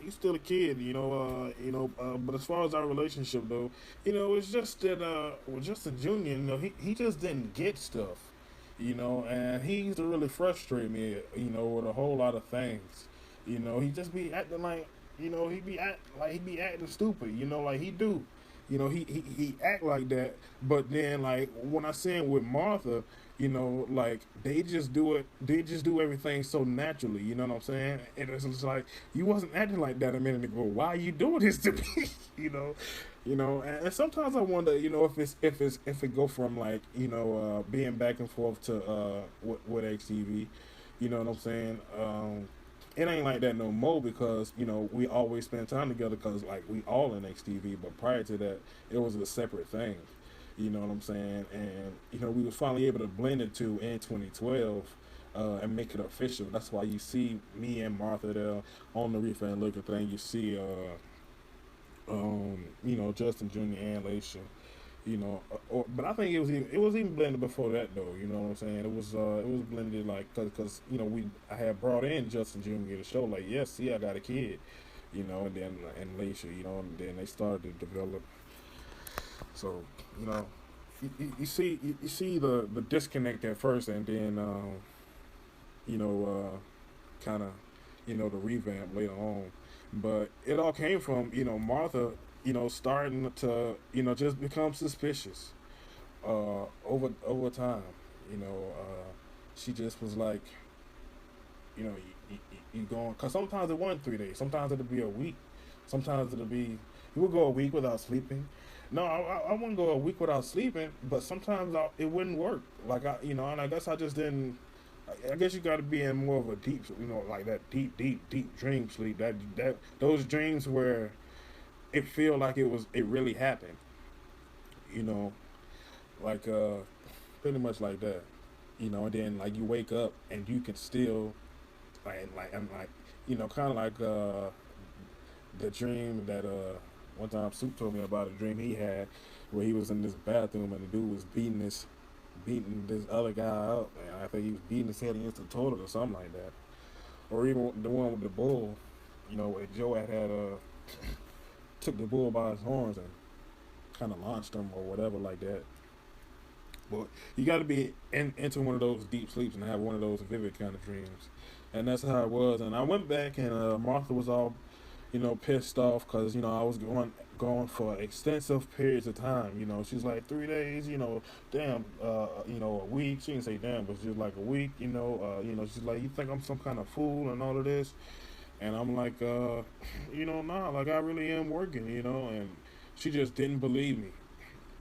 he's still a kid. But as far as our relationship though, it's just that with Justin Junior, he just didn't get stuff, and he used to really frustrate me, with a whole lot of things. He just be acting like, he be acting stupid, like he do. He act like that, but then like when I see him with Martha, like they just do everything so naturally, you know what I'm saying? And it's just like you wasn't acting like that a minute ago. Why are you doing this to me? And sometimes I wonder, if it go from like being back and forth to with XTV, you know what I'm saying? It ain't like that no more because we always spend time together because like we all in XTV. But prior to that, it was a separate thing. You know what I'm saying? And we was finally able to blend the two in 2012 and make it official. That's why you see me and Martha there on the Reefer and Liquor thing. You see, Justin Jr. and Laisha. But I think it was even blended before that though. You know what I'm saying? It was blended like because I had brought in Justin Jr. to show like yes, see I got a kid, and then and Laisha, and then they started to develop. So you know, you see the disconnect at first, and then you know, kind of, the revamp later on. But it all came from, Martha, starting to, just become suspicious over time. You know, she just was like, you going, because sometimes it wasn't 3 days, sometimes it'll be a week, sometimes it'll be, you would go a week without sleeping. No, I wouldn't go a week without sleeping, but sometimes it wouldn't work. Like and I guess I just didn't. I guess you got to be in more of a deep, like that deep dream sleep. That those dreams where it feel like it really happened. You know, like pretty much like that. And then like you wake up and you can still like I'm like kind of like the dream that one time Soup told me about a dream he had where he was in this bathroom and the dude was beating this other guy up, and I think he was beating his head against the toilet or something like that. Or even the one with the bull, where Joe had took the bull by his horns and kind of launched him or whatever like that. But you got to be into one of those deep sleeps and have one of those vivid kind of dreams, and that's how it was. And I went back, and Martha was all, pissed off because I was going for extensive periods of time. She's like 3 days. Damn. A week. She didn't say damn, but she's like a week. She's like, you think I'm some kind of fool and all of this, and I'm like, nah, like I really am working. And she just didn't believe me.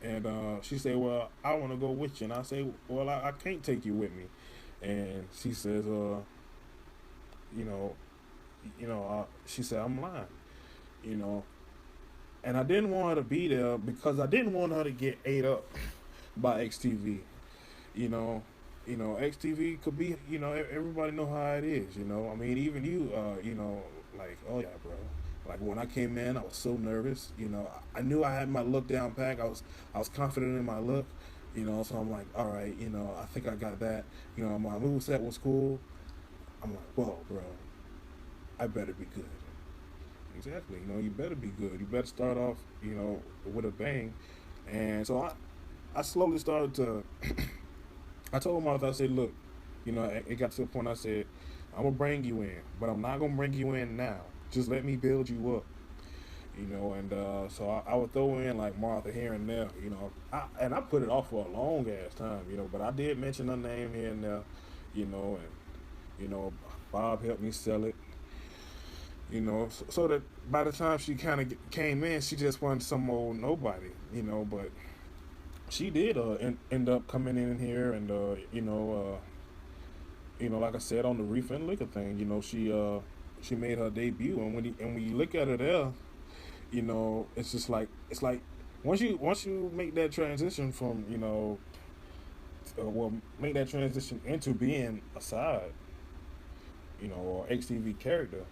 And she said, "Well, I want to go with you." And I say, "Well, I can't take you with me." And she says, you know, she said, "I'm lying." You know, and I didn't want her to be there because I didn't want her to get ate up by XTV. You know, XTV could be, everybody know how it is. I mean, even you, like, oh yeah, bro. Like when I came in, I was so nervous. I knew I had my look down pack. I was confident in my look. So I'm like, all right, I think I got that. My move set was cool. I'm like, whoa, bro, I better be good. Exactly. You better be good. You better start off, with a bang. And so I slowly started to. I told Martha, I said, look, it got to a point. I said, I'm gonna bring you in, but I'm not gonna bring you in now. Just let me build you up. And so I would throw in like Martha here and there. And I put it off for a long ass time. But I did mention her name here and there. And Bob helped me sell it. So that by the time she kind of came in, she just wasn't some old nobody. But she did end up coming in here, and like I said on the reef and liquor thing, she made her debut, and when you look at her there, it's just like once you make that transition from well, make that transition into being a side, or XTV character.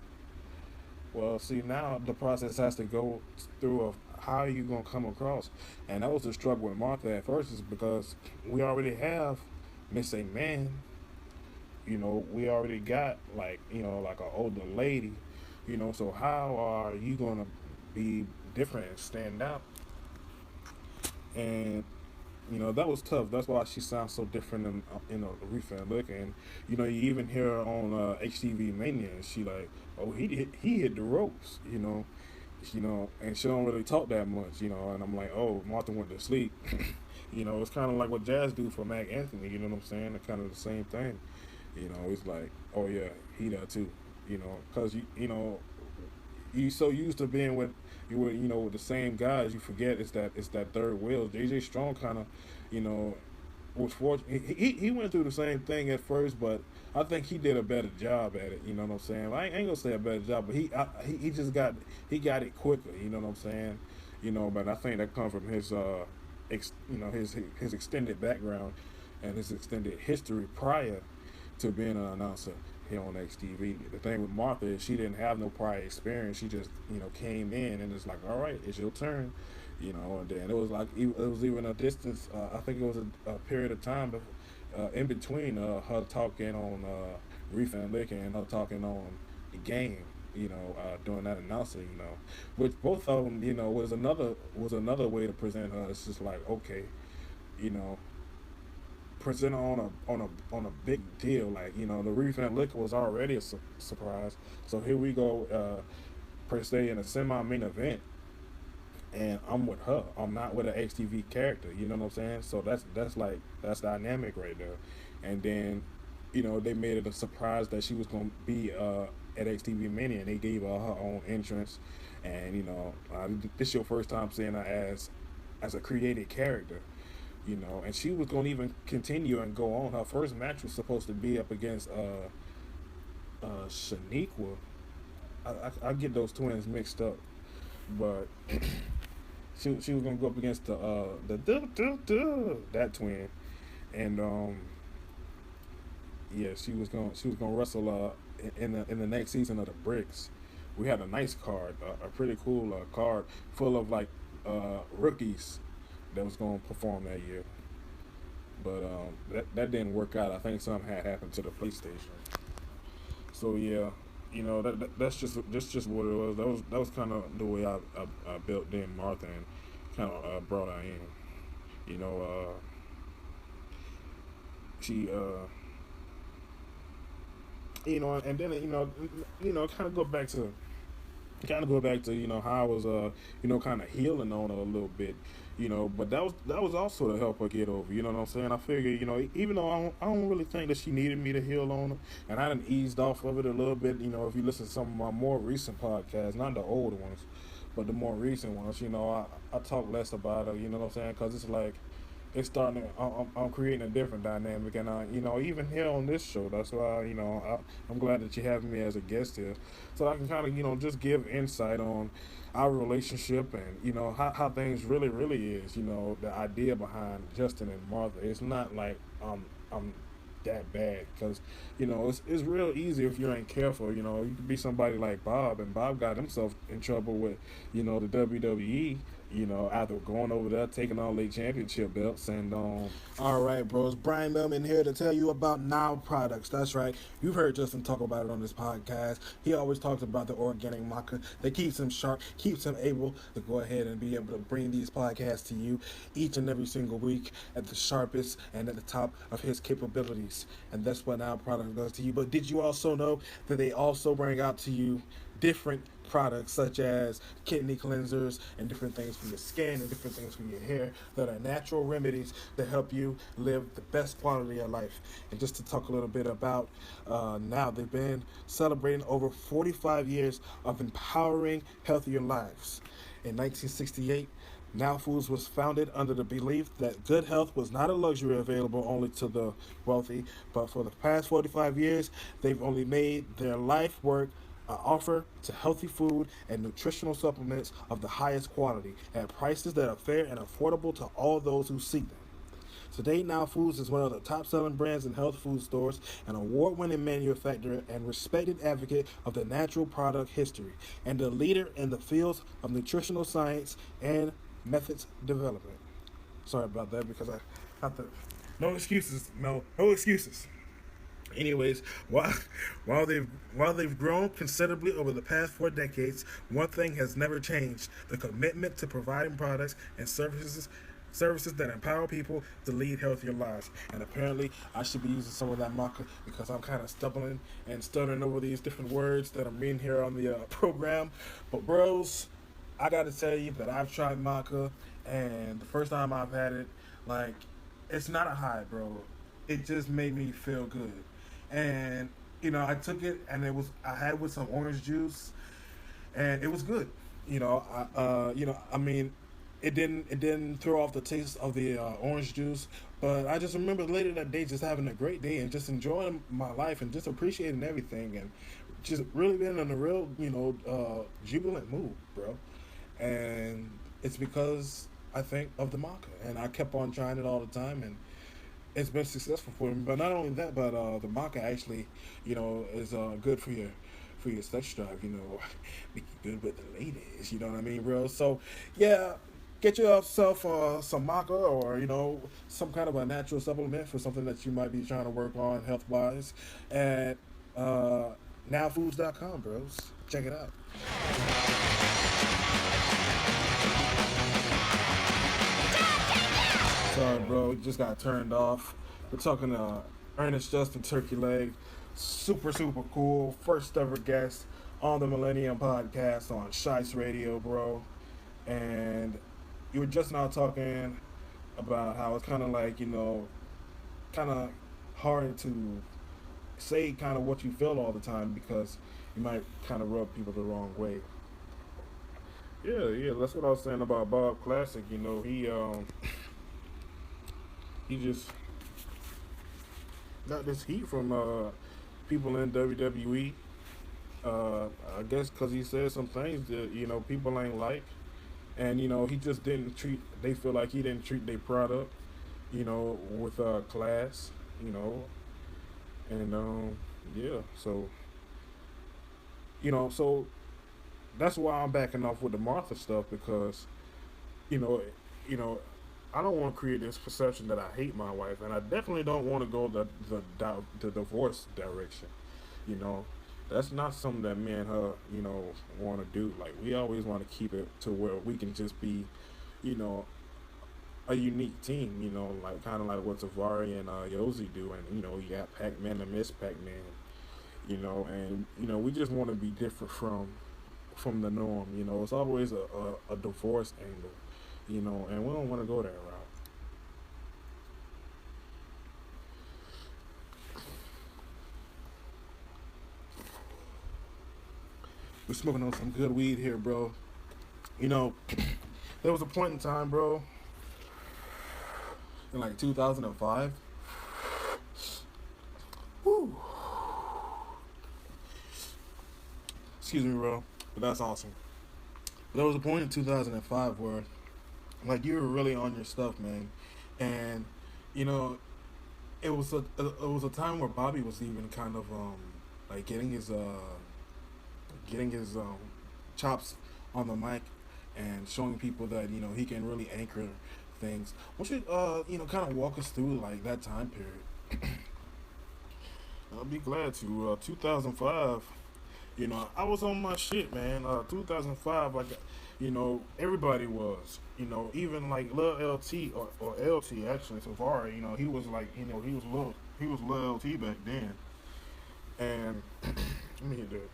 Well, see, now the process has to go through of how are you gonna come across, and that was the struggle with Martha at first, is because we already have Miss A Man. We already got like like an older lady. So how are you gonna be different and stand out? And that was tough. That's why she sounds so different in a Reefer and Liquor. And you even hear her on HTV Mania, and she like, oh, he hit the ropes. And she don't really talk that much. And I'm like, oh, Martha went to sleep. It's kind of like what Jazz do for Mac Anthony. You know what I'm saying? It's kind of the same thing. It's like, oh yeah, he there too. Because you so used to being with with the same guys, you forget it's that third wheel. JJ Strong kind of, you know, was fortunate. He went through the same thing at first, but I think he did a better job at it. You know what I'm saying? I ain't gonna say a better job, but he just got it quicker. You know what I'm saying? But I think that comes from his his extended background and his extended history prior to being an announcer here on XTV. The thing with Martha is she didn't have no prior experience. She just came in and it's like, all right, it's your turn. And then it was like it was even a distance. I think it was a period of time in between her talking on Reef and Liquor and her talking on the game. Doing that announcing. Which both of them, was another way to present her. It's just like, okay, you know, presented on a big deal. Like, the reef and liquor was already a surprise. So here we go, per se, in a semi-main event, and I'm with her. I'm not with an HTV character. You know what I'm saying? So that's dynamic right there. And then, they made it a surprise that she was gonna be at HTV Mania, and they gave her own entrance. And this your first time seeing her as a created character. And she was gonna even continue and go on. Her first match was supposed to be up against Shaniqua. I get those twins mixed up, but she was gonna go up against that twin, and yeah, she was gonna wrestle in the next season of the Bricks. We had a nice card, a pretty cool card full of like rookies that was gonna perform that year, but that didn't work out. I think something had happened to the PlayStation. So yeah, that's just what it was. That was kind of the way I built in Martha and kind of brought her in. She and then kind of go back to how I was kind of healing on her a little bit, but that was also to help her get over. You know what I'm saying? I figured, even though I don't really think that she needed me to heal on her, and I done eased off of it a little bit. If you listen to some of my more recent podcasts, not the older ones, but the more recent ones, I talk less about her. You know what I'm saying? Because it's like it's starting to, I'm creating a different dynamic, and even here on this show, that's why I'm glad that you have me as a guest here, so I can kind of just give insight on our relationship, and how things really is. The idea behind Justin and Martha. It's not like I'm that bad, because it's real easy if you ain't careful. You could be somebody like Bob, and Bob got himself in trouble with the WWE, after going over there, taking all their championship belts, and All right, bros. Brian Millman here to tell you about Now products. That's right. You've heard Justin talk about it on this podcast. He always talks about the organic maca that keeps him sharp, keeps him able to go ahead and be able to bring these podcasts to you each and every single week at the sharpest and at the top of his capabilities. And that's what Now product does to you. But did you also know that they also bring out to you different products such as kidney cleansers and different things for your skin and different things for your hair that are natural remedies to help you live the best quality of life? And just to talk a little bit about Now, they've been celebrating over 45 years of empowering healthier lives. In 1968, Now Foods was founded under the belief that good health was not a luxury available only to the wealthy, but for the past 45 years, they've only made their life work offer to healthy food and nutritional supplements of the highest quality at prices that are fair and affordable to all those who seek them. Today, Now Foods is one of the top-selling brands in health food stores, an award-winning manufacturer and respected advocate of the natural product history, and a leader in the fields of nutritional science and methods development. Sorry about that, because I have to. No excuses, Mel. No excuses. Anyways, while they've grown considerably over the past 4 decades, one thing has never changed: the commitment to providing products and services that empower people to lead healthier lives. And apparently, I should be using some of that maca because I'm kind of stumbling and stuttering over these different words that I'm reading here on the program. But bros, I got to tell you that I've tried maca, and the first time I've had it, like, it's not a high, bro. It just made me feel good. And I took it, and I had with some orange juice, and it was good. I mean, it didn't throw off the taste of the orange juice, but I just remember later that day just having a great day and just enjoying my life and just appreciating everything and just really being in a real jubilant mood, bro. And it's because I think of the maca, and I kept on trying it all the time, and it's been successful for me. But not only that, but the maca actually, is good for your sex drive. Make you good with the ladies. You know what I mean, bro? So yeah, get yourself some maca, or some kind of a natural supplement for something that you might be trying to work on health wise at nowfoods.com, bros. Check it out. Sorry, bro. Just got turned off. We're talking Ernest Justin Turkey Leg, super cool, first ever guest on the Millennium podcast on Shice Radio, bro. And you were just now talking about how it's kind of like, kind of hard to say kind of what you feel all the time because you might kind of rub people the wrong way. Yeah, that's what I was saying about Bob Classic. He just got this heat from people in WWE. I guess because he said some things that people ain't like, and he just didn't treat. They feel like he didn't treat their product, with class, and yeah. So that's why I'm backing off with the Martha stuff because, you know, you know, I don't want to create this perception that I hate my wife, and I definitely don't want to go the divorce direction. You know, that's not something that me and her, want to do. Like we always want to keep it to where we can just be, you know, a unique team. Like kind of like what Tavari and Yosi do, and you got Pac-Man and Miss Pac-Man. And we just want to be different from the norm. It's always a divorce angle. And we don't want to go that route. We're smoking on some good weed here, bro. There was a point in time, bro, in like 2005. Whew. Excuse me, bro, but that's awesome. There was a point in 2005 where, like, you were really on your stuff, man, and it was a time where Bobby was even kind of like getting his chops on the mic and showing people that he can really anchor things. Why don't you kind of walk us through like that time period? I'll be glad to. 2005. I was on my shit, man. 2005, like, everybody was. Even like Lil LT or LT actually, Savari. He was like, he was Lil LT back then. And let me hit that.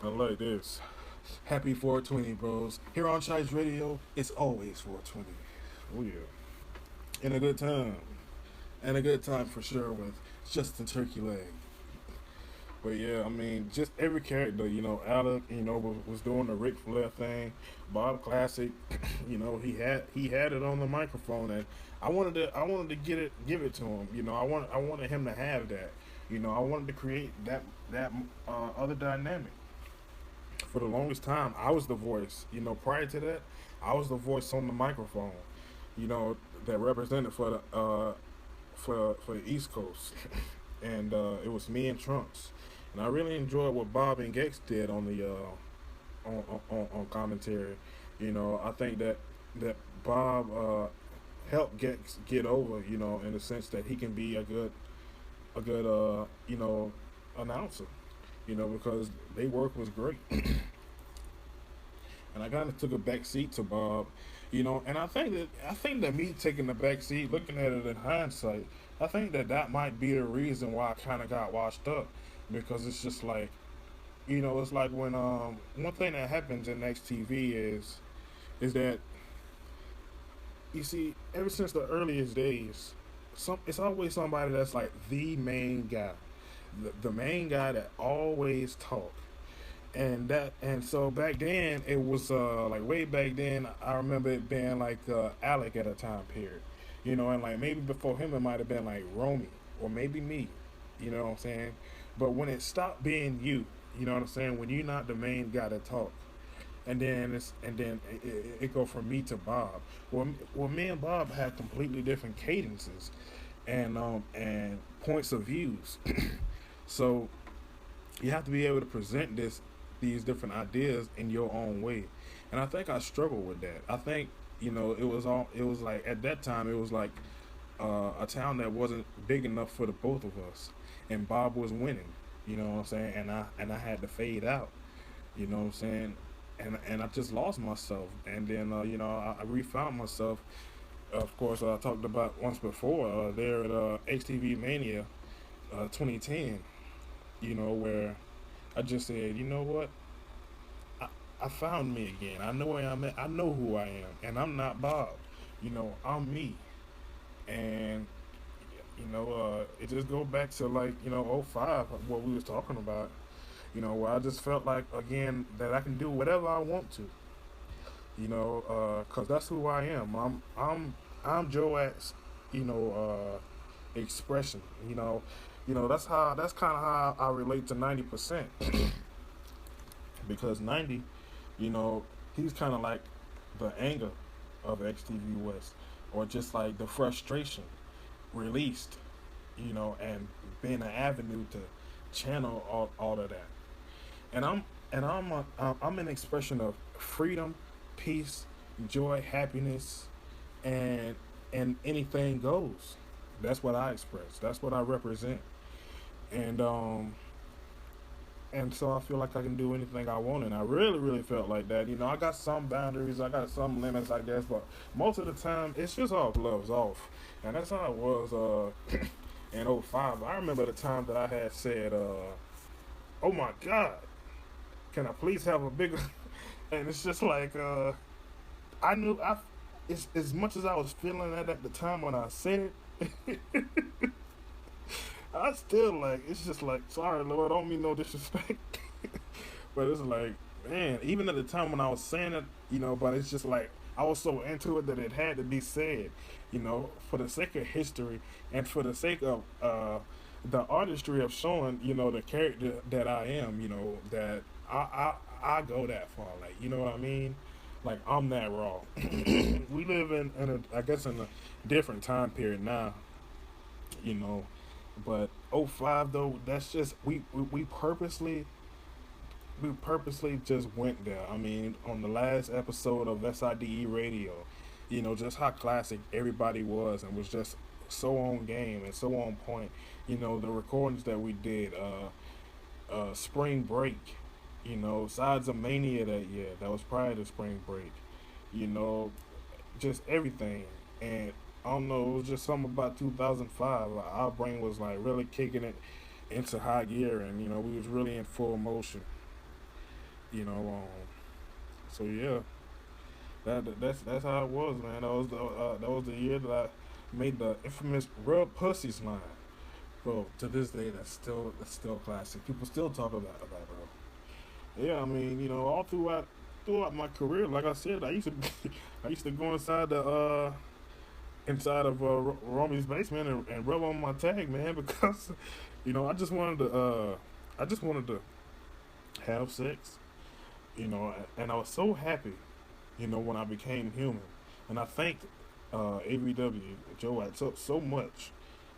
I like this. Happy 420, bros. Here on Shice Radio, it's always 420. Oh yeah. And a good time. And a good time for sure with Justin Turkey Leg. But yeah, I mean, just every character, Alec, was doing the Ric Flair thing. Bob Classic, he had it on the microphone, and I wanted to give it to him. I wanted him to have that. I wanted to create that other dynamic. For the longest time, I was the voice. Prior to that, I was the voice on the microphone. That represented for the East Coast, and it was me and Trunks. And I really enjoyed what Bob and Gex did on the on commentary. I think that Bob helped Gex get over, in the sense that he can be a good announcer, because their work was great. And I kind of took a back seat to Bob, and I think that me taking the back seat, looking at it in hindsight, I think that might be the reason why I kind of got washed up. Because it's just like, it's like when one thing that happens in XTV is that, you see, ever since the earliest days, it's always somebody that's like the main guy, the main guy that always talk, and so back then it was like way back then I remember it being like Alec at a time period, and like maybe before him it might have been like Romy or maybe me, you know what I'm saying. But when it stopped being you, you know what I'm saying, when you're not the main guy to talk, and then it go from me to Bob. Well, me and Bob have completely different cadences, and points of views. So you have to be able to present these different ideas in your own way, and I think I struggled with that. I think it was like at that time it was like a town that wasn't big enough for the both of us. And Bob was winning, you know what I'm saying, and I had to fade out, you know what I'm saying, and I just lost myself, and then I refound myself of course, I talked about once before. There at HTV Mania 2010. Where I just said, you know what? I, I found me again. I know where I'm at. I know who I am, and I'm not Bob. I'm me. And it just go back to like '05, what we was talking about. Where I just felt like again that I can do whatever I want to. Cause that's who I am. I'm Joat's, expression. That's kind of how I relate to 90%, because 90, he's kind of like the anger of XTV West, or just like the frustration released, and being an avenue to channel all of that. And I'm an expression of freedom, peace, joy, happiness, and anything goes. That's what I express. That's what I represent. And so I feel like I can do anything I want, and I really, really felt like that. I got some boundaries, I got some limits, I guess, but most of the time it's just all gloves off, and that's how it was in '05. I remember the time that I had said, "Oh my God, can I please have a bigger?" And it's just like I knew it's as much as I was feeling that at the time when I said it. I still like, it's just like, sorry Lord, don't mean no disrespect. But it's like, man, even at the time when I was saying it, but it's just like I was so into it that it had to be said, for the sake of history, and for the sake of the artistry of showing, the character that I am, that I go that far, like, you know what I mean? Like, I'm that raw. We live I guess in a different time period now, but '05 though, that's just we purposely just went there. I mean, on the last episode of SIDE Radio, just how classic everybody was, and was just so on game and so on point. The recordings that we did, Spring Break, Sides of Mania that year, that was prior to Spring Break, just everything. And I don't know, it was just something about 2005. Like, our brain was like really kicking it into high gear, and we was really in full motion. So yeah, that's how it was, man. That was the year that I made the infamous "Rub Pussies" line, bro. To this day, that's still classic. People still talk about it, bro. Yeah, I mean, all throughout my career, like I said, I used to I used to go inside of Romy's basement and rub on my tag, man, because I just wanted to have sex, and I was so happy, when I became human, and I thanked ABW Joe so much.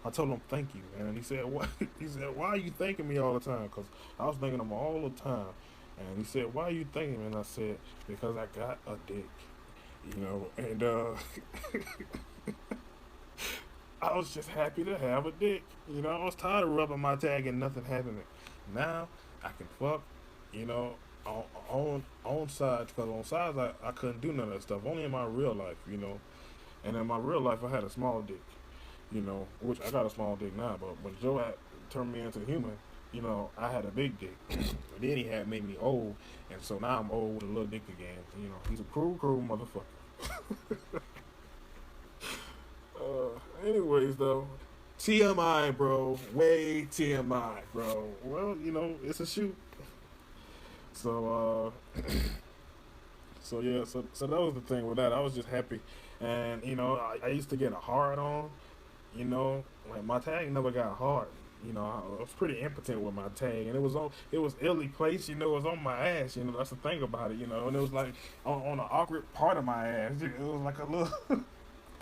I told him thank you, man. He said, "What?" He said, "Why are you thanking me all the time?" Because I was thanking him all the time. And he said, "Why are you thanking me?" And I said, "Because I got a dick." And I was just happy to have a dick. I was tired of rubbing my tag and nothing happening. Now I can fuck, on sides, because on sides I couldn't do none of that stuff. Only in my real life, And in my real life I had a small dick, which I got a small dick now. But when Joe had turned me into a human, I had a big dick. And then he had made me old, and so now I'm old with a little dick again. He's a cruel motherfucker. Anyways, though, TMI, bro. Way TMI, bro. Well, it's a shoot. So, so yeah, so that was the thing with that. I was just happy, and I used to get a hard on. Like my tag never got hard. I was pretty impotent with my tag, and it was illy placed. It was on my ass. That's the thing about it. And it was like on the awkward part of my ass. It was like a little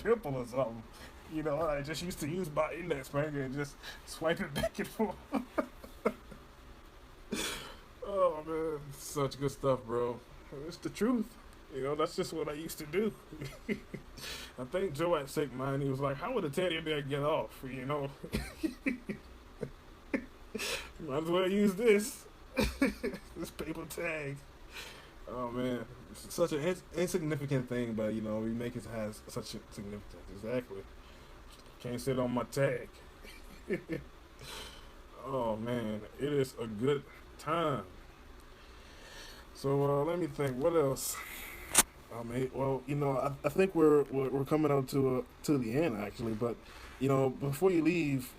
pimple or something. I just used to use my index finger and just swipe it back and forth. Oh man, such good stuff, bro. It's the truth. That's just what I used to do. I think Joe at Sick Mind, he was like, "How would a teddy bear get off?" Might as well use this. This paper tag. Oh man, It's such an insignificant thing, but you know, we make it has such a significance. Exactly. Can't sit on my tag. Oh man, it is a good time. So let me think. What else? Well, you know, I think we're coming up to the end actually, but you know, before you leave,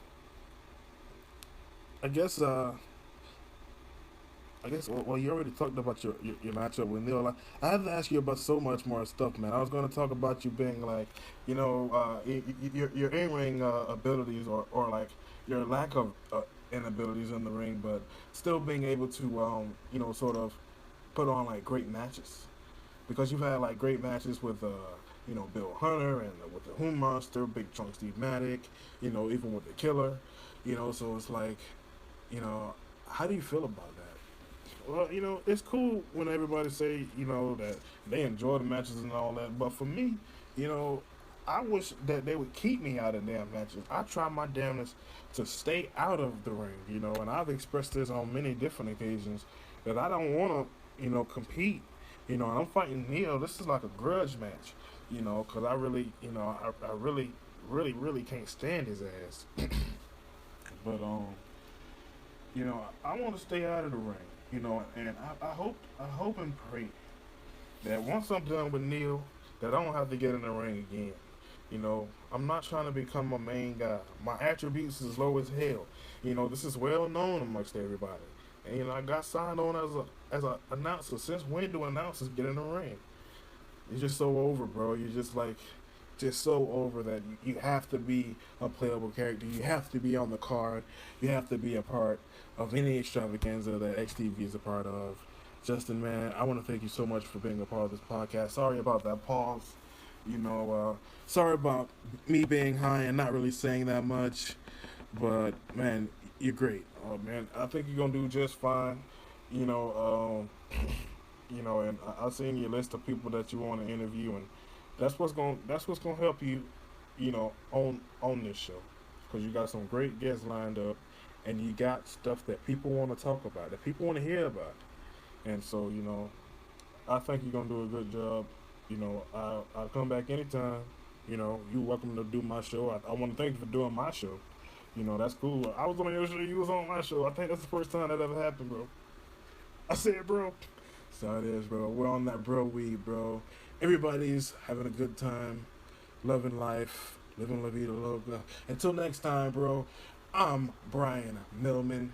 I guess well, you already talked about your matchup with Neil. I had to ask you about so much more stuff, man. I was going to talk about you being like, you know, your in ring abilities or like your lack of inabilities in the ring, but still being able to you know, sort of put on like great matches because you've had like great matches with you know, Bill Hunter and with the Hoon Monster, Big Trunk Steve Matic, you know, even with the Killer, you know. So it's like, you know, how do you feel about that? Well, you know, it's cool when everybody say, you know, that they enjoy the matches and all that. But for me, you know, I wish that they would keep me out of damn matches. I try my damnedest to stay out of the ring, you know, and I've expressed this on many different occasions that I don't want to, you know, compete, you know, and I'm fighting Neil. This is like a grudge match, you know, because I really, you know, I really, really, really can't stand his ass. But, you know, I want to stay out of the ring, you know, and I hope and pray that once I'm done with Neil, that I don't have to get in the ring again. You know, I'm not trying to become a main guy. My attributes is low as hell. You know, this is well known amongst everybody. And you know, I got signed on as a announcer. Since when do announcers get in the ring? You're just so over, bro. You're just like, just so over that you have to be a playable character. You have to be on the card. You have to be a part of any extravaganza that XTV is a part of. Justin, man, I want to thank you so much for being a part of this podcast. Sorry about that pause. You know, sorry about me being high and not really saying that much. But, man, you're great. Oh, man, I think you're going to do just fine. You know, you know, and I've seen your list of people that you want to interview, and that's what's gonna help you, you know, on this show, because you got some great guests lined up, and you got stuff that people want to talk about, that people want to hear about, and so you know, I think you're gonna do a good job. You know, I'll come back anytime. You know, you're welcome to do my show. I want to thank you for doing my show. You know, that's cool. I was on your show, you was on my show. I think that's the first time that ever happened, bro. I said, bro. So it is, bro. We're on that bro weed, bro. Everybody's having a good time, loving life, living la vida loca. Until next time, bro, I'm Brian Millman,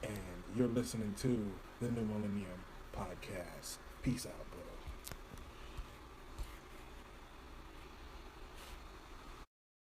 and you're listening to the New Millennium Podcast. Peace out, bro.